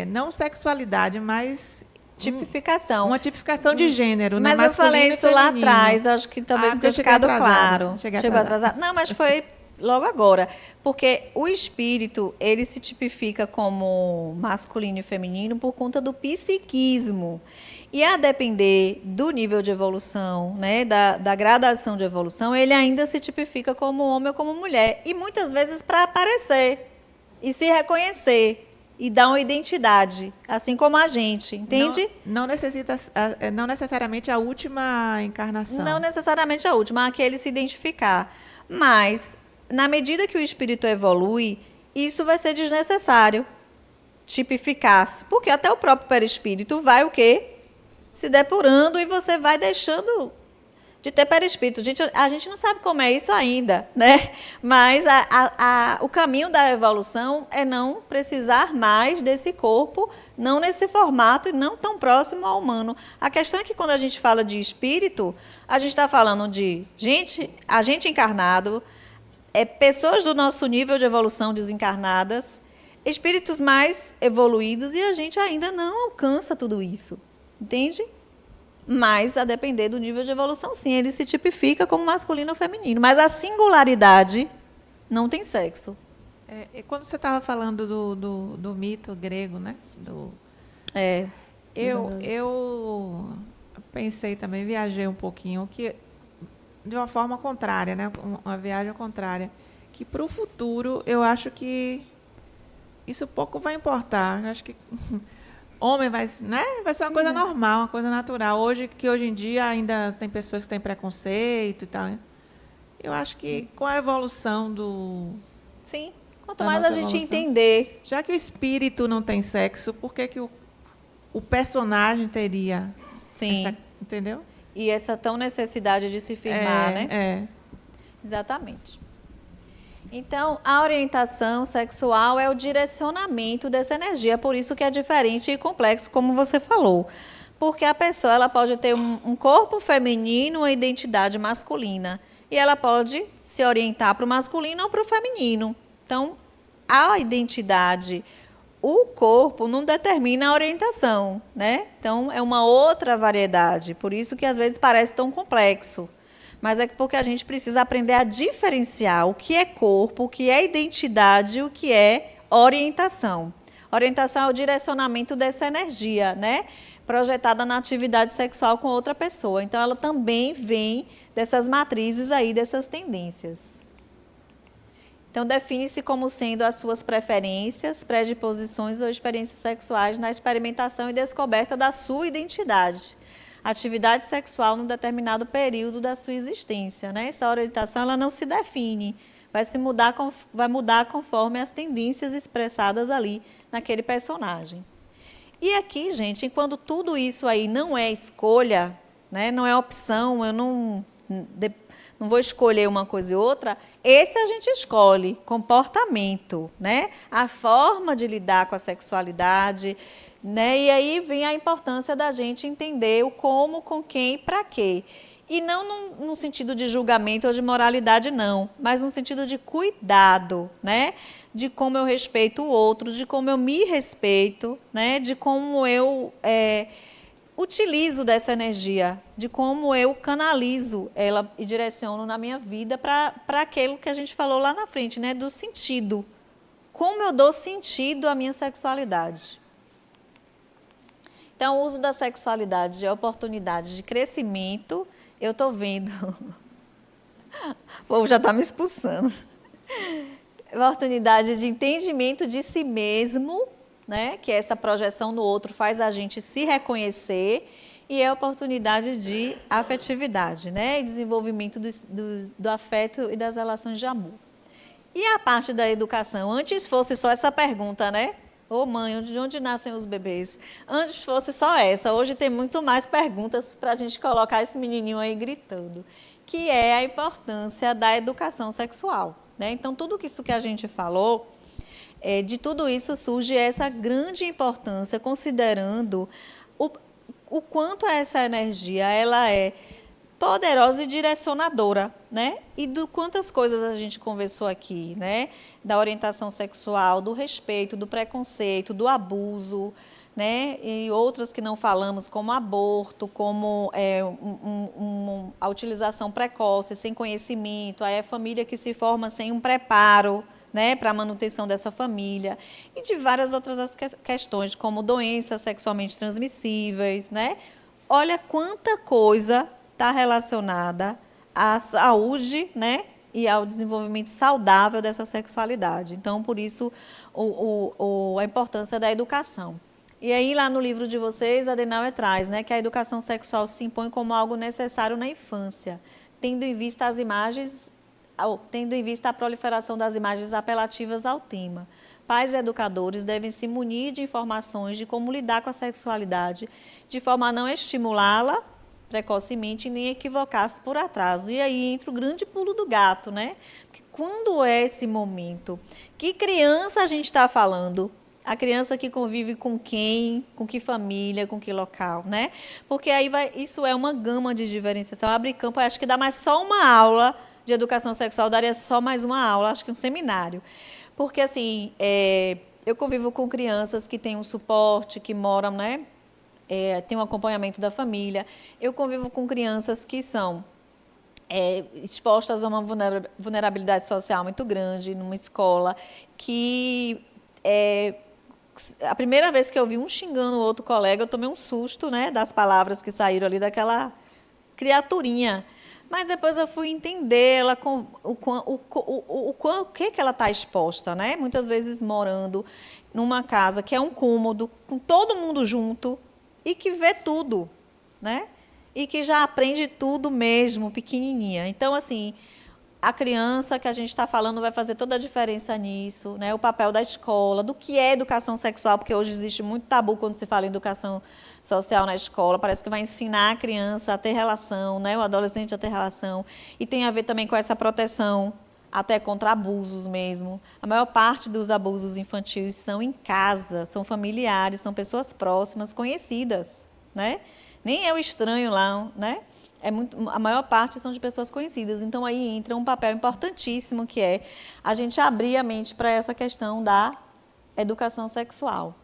não sexualidade, mas... tipificação. Uma tipificação de gênero, mas né? eu falei isso lá atrás, acho que talvez não tenha ficado claro. Chegou atrasado. Não, mas foi logo agora. Porque o espírito, ele se tipifica como masculino e feminino por conta do psiquismo. E a depender do nível de evolução, né, da gradação de evolução, ele ainda se tipifica como homem ou como mulher. E muitas vezes para aparecer e se reconhecer. E dar uma identidade, assim como a gente, entende? Não necessariamente a última encarnação. Não necessariamente a última, a que ele se identificar. Mas, na medida que o espírito evolui, isso vai ser desnecessário tipificar-se. Porque até o próprio perispírito vai o quê? Se depurando e você vai deixando de ter perispírito. A gente não sabe como é isso ainda, né? Mas o caminho da evolução é não precisar mais desse corpo, não nesse formato e não tão próximo ao humano. A questão é que quando a gente fala de espírito, a gente está falando de a gente encarnado, pessoas do nosso nível de evolução desencarnadas, espíritos mais evoluídos, e a gente ainda não alcança tudo isso, entende? Mas, a depender do nível de evolução, sim, ele se tipifica como masculino ou feminino. Mas a singularidade não tem sexo. E quando você estava falando do mito grego, né? Eu pensei também, viajei um pouquinho, que de uma forma contrária, né? Uma viagem contrária, que para o futuro eu acho que isso pouco vai importar. Eu acho que homem vai ser uma coisa normal, uma coisa natural. Hoje em dia ainda tem pessoas que têm preconceito e tal. Eu acho que com a evolução do... Sim, quanto mais a gente entender. Já que o espírito não tem sexo, por que o personagem teria? Sim. Entendeu? E essa tão necessidade de se firmar, né? Exatamente. Então, a orientação sexual é o direcionamento dessa energia, por isso que é diferente e complexo, como você falou. Porque a pessoa ela pode ter um corpo feminino, uma identidade masculina, e ela pode se orientar para o masculino ou para o feminino. Então, a identidade, o corpo não determina a orientação, né? Então, é uma outra variedade, por isso que às vezes parece tão complexo. Mas é porque a gente precisa aprender a diferenciar o que é corpo, o que é identidade e o que é orientação. Orientação é o direcionamento dessa energia, né? Projetada na atividade sexual com outra pessoa. Então, ela também vem dessas matrizes aí, dessas tendências. Então, define-se como sendo as suas preferências, predisposições ou experiências sexuais na experimentação e descoberta da sua identidade. Atividade sexual num determinado período da sua existência, né? Essa orientação ela não se define, vai mudar conforme as tendências expressadas ali naquele personagem. E aqui, gente, quando tudo isso aí não é escolha, né? Não é opção, eu não vou escolher uma coisa e outra, esse a gente escolhe, comportamento, né? A forma de lidar com a sexualidade, né? E aí vem a importância da gente entender o como, com quem e para quê. E não no sentido de julgamento ou de moralidade, não, mas no sentido de cuidado, né? De como eu respeito o outro, de como eu me respeito, né? De como eu utilizo dessa energia, de como eu canalizo ela e direciono na minha vida para aquilo que a gente falou lá na frente, né? Do sentido. Como eu dou sentido à minha sexualidade. Então, o uso da sexualidade de oportunidade de crescimento, eu estou vendo. O povo já está me expulsando. Oportunidade de entendimento de si mesmo, né? Que essa projeção no outro faz a gente se reconhecer, e é a oportunidade de afetividade, né? E desenvolvimento do afeto e das relações de amor. E a parte da educação? Antes fosse só essa pergunta, né? Ô mãe, de onde nascem os bebês? Antes fosse só essa, hoje tem muito mais perguntas para a gente colocar esse menininho aí gritando, que é a importância da educação sexual, né? Então, tudo isso que a gente falou, de tudo isso surge essa grande importância, considerando o quanto essa energia ela é poderosa e direcionadora, né? E do quantas coisas a gente conversou aqui, né? Da orientação sexual, do respeito, do preconceito, do abuso, né? E outras que não falamos, como aborto, como a utilização precoce, sem conhecimento, aí a família que se forma sem um preparo, né, para a manutenção dessa família, e de várias outras questões, como doenças sexualmente transmissíveis, né? Olha quanta coisa está relacionada à saúde, né, e ao desenvolvimento saudável dessa sexualidade. Então, por isso, a importância da educação. E aí, lá no livro de vocês, a Adenauer traz, né, que a educação sexual se impõe como algo necessário na infância, tendo em vista a proliferação das imagens apelativas ao tema. Pais e educadores devem se munir de informações de como lidar com a sexualidade, de forma a não estimulá-la precocemente e nem equivocar-se por atraso. E aí entra o grande pulo do gato, né? Porque quando é esse momento? Que criança a gente está falando? A criança que convive com quem, com que família, com que local, né? Porque aí isso é uma gama de diferenciação. Abre campo, acho que dá mais só uma aula de educação sexual, daria só mais uma aula, acho que um seminário. Porque, assim, eu convivo com crianças que têm um suporte, que moram, né? Tem um acompanhamento da família. Eu convivo com crianças que são expostas a uma vulnerabilidade social muito grande, numa escola, que a primeira vez que eu vi um xingando o outro colega, eu tomei um susto, né, das palavras que saíram ali daquela criaturinha. Mas depois eu fui entender ela com o que ela está exposta, né? Muitas vezes morando numa casa que é um cômodo, com todo mundo junto, e que vê tudo, né? E que já aprende tudo mesmo, pequenininha. Então, assim, a criança que a gente está falando vai fazer toda a diferença nisso, né? O papel da escola, do que é educação sexual, porque hoje existe muito tabu quando se fala em educação social na escola. Parece que vai ensinar a criança a ter relação, né? O adolescente a ter relação. E tem a ver também com essa proteção, até contra abusos mesmo. A maior parte dos abusos infantis são em casa, são familiares, são pessoas próximas, conhecidas, né? Nem é o estranho lá, né? A maior parte são de pessoas conhecidas. Então, aí entra um papel importantíssimo, que é a gente abrir a mente para essa questão da educação sexual.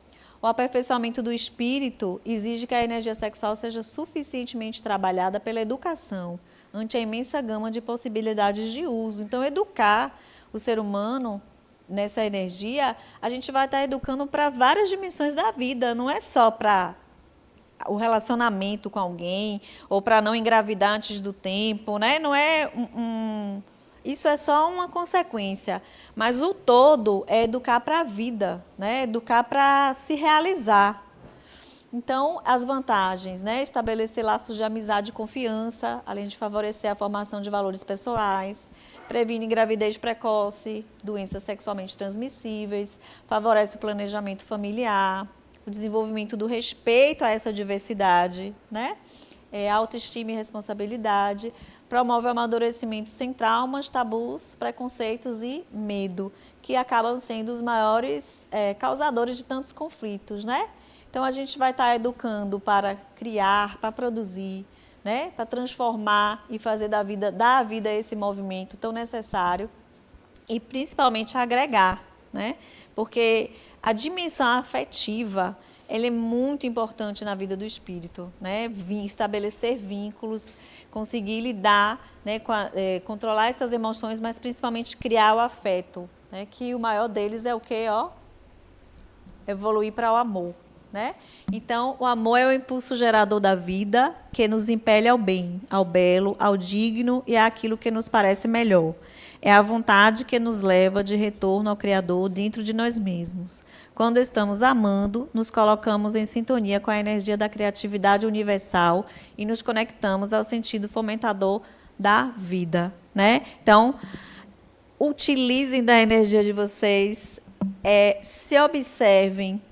O aperfeiçoamento do espírito exige que a energia sexual seja suficientemente trabalhada pela educação, ante a imensa gama de possibilidades de uso. Então, educar o ser humano nessa energia, a gente vai estar educando para várias dimensões da vida, não é só para o relacionamento com alguém, ou para não engravidar antes do tempo, né? Não é isso é só uma consequência, mas o todo é educar para a vida, né? Educar para se realizar. Então, as vantagens, né? Estabelecer laços de amizade e confiança, além de favorecer a formação de valores pessoais, previne gravidez precoce, doenças sexualmente transmissíveis, favorece o planejamento familiar, o desenvolvimento do respeito a essa diversidade, né? Autoestima e responsabilidade, promove o amadurecimento sem traumas, tabus, preconceitos e medo, que acabam sendo os maiores causadores de tantos conflitos, né? Então, a gente vai estar educando para criar, para produzir, né? Para transformar e fazer dar a vida a esse movimento tão necessário e, principalmente, agregar, né? Porque a dimensão afetiva, ela é muito importante na vida do espírito, né? Estabelecer vínculos, conseguir lidar, né, controlar essas emoções, mas principalmente criar o afeto, né? Que o maior deles é o quê? Evoluir para o amor, né? Então, o amor é o impulso gerador da vida que nos impele ao bem, ao belo, ao digno e àquilo que nos parece melhor. É a vontade que nos leva de retorno ao Criador dentro de nós mesmos. Quando estamos amando, nos colocamos em sintonia com a energia da criatividade universal e nos conectamos ao sentido fomentador da vida, né? Então, utilizem da energia de vocês, se observem,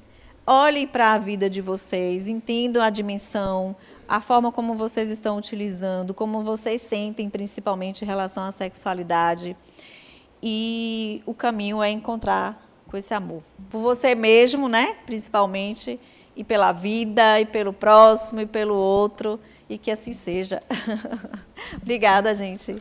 olhem para a vida de vocês, entendam a dimensão, a forma como vocês estão utilizando, como vocês sentem, principalmente em relação à sexualidade. E o caminho é encontrar com esse amor. Por você mesmo, né? Principalmente, e pela vida, e pelo próximo, e pelo outro, e que assim seja. Obrigada, gente.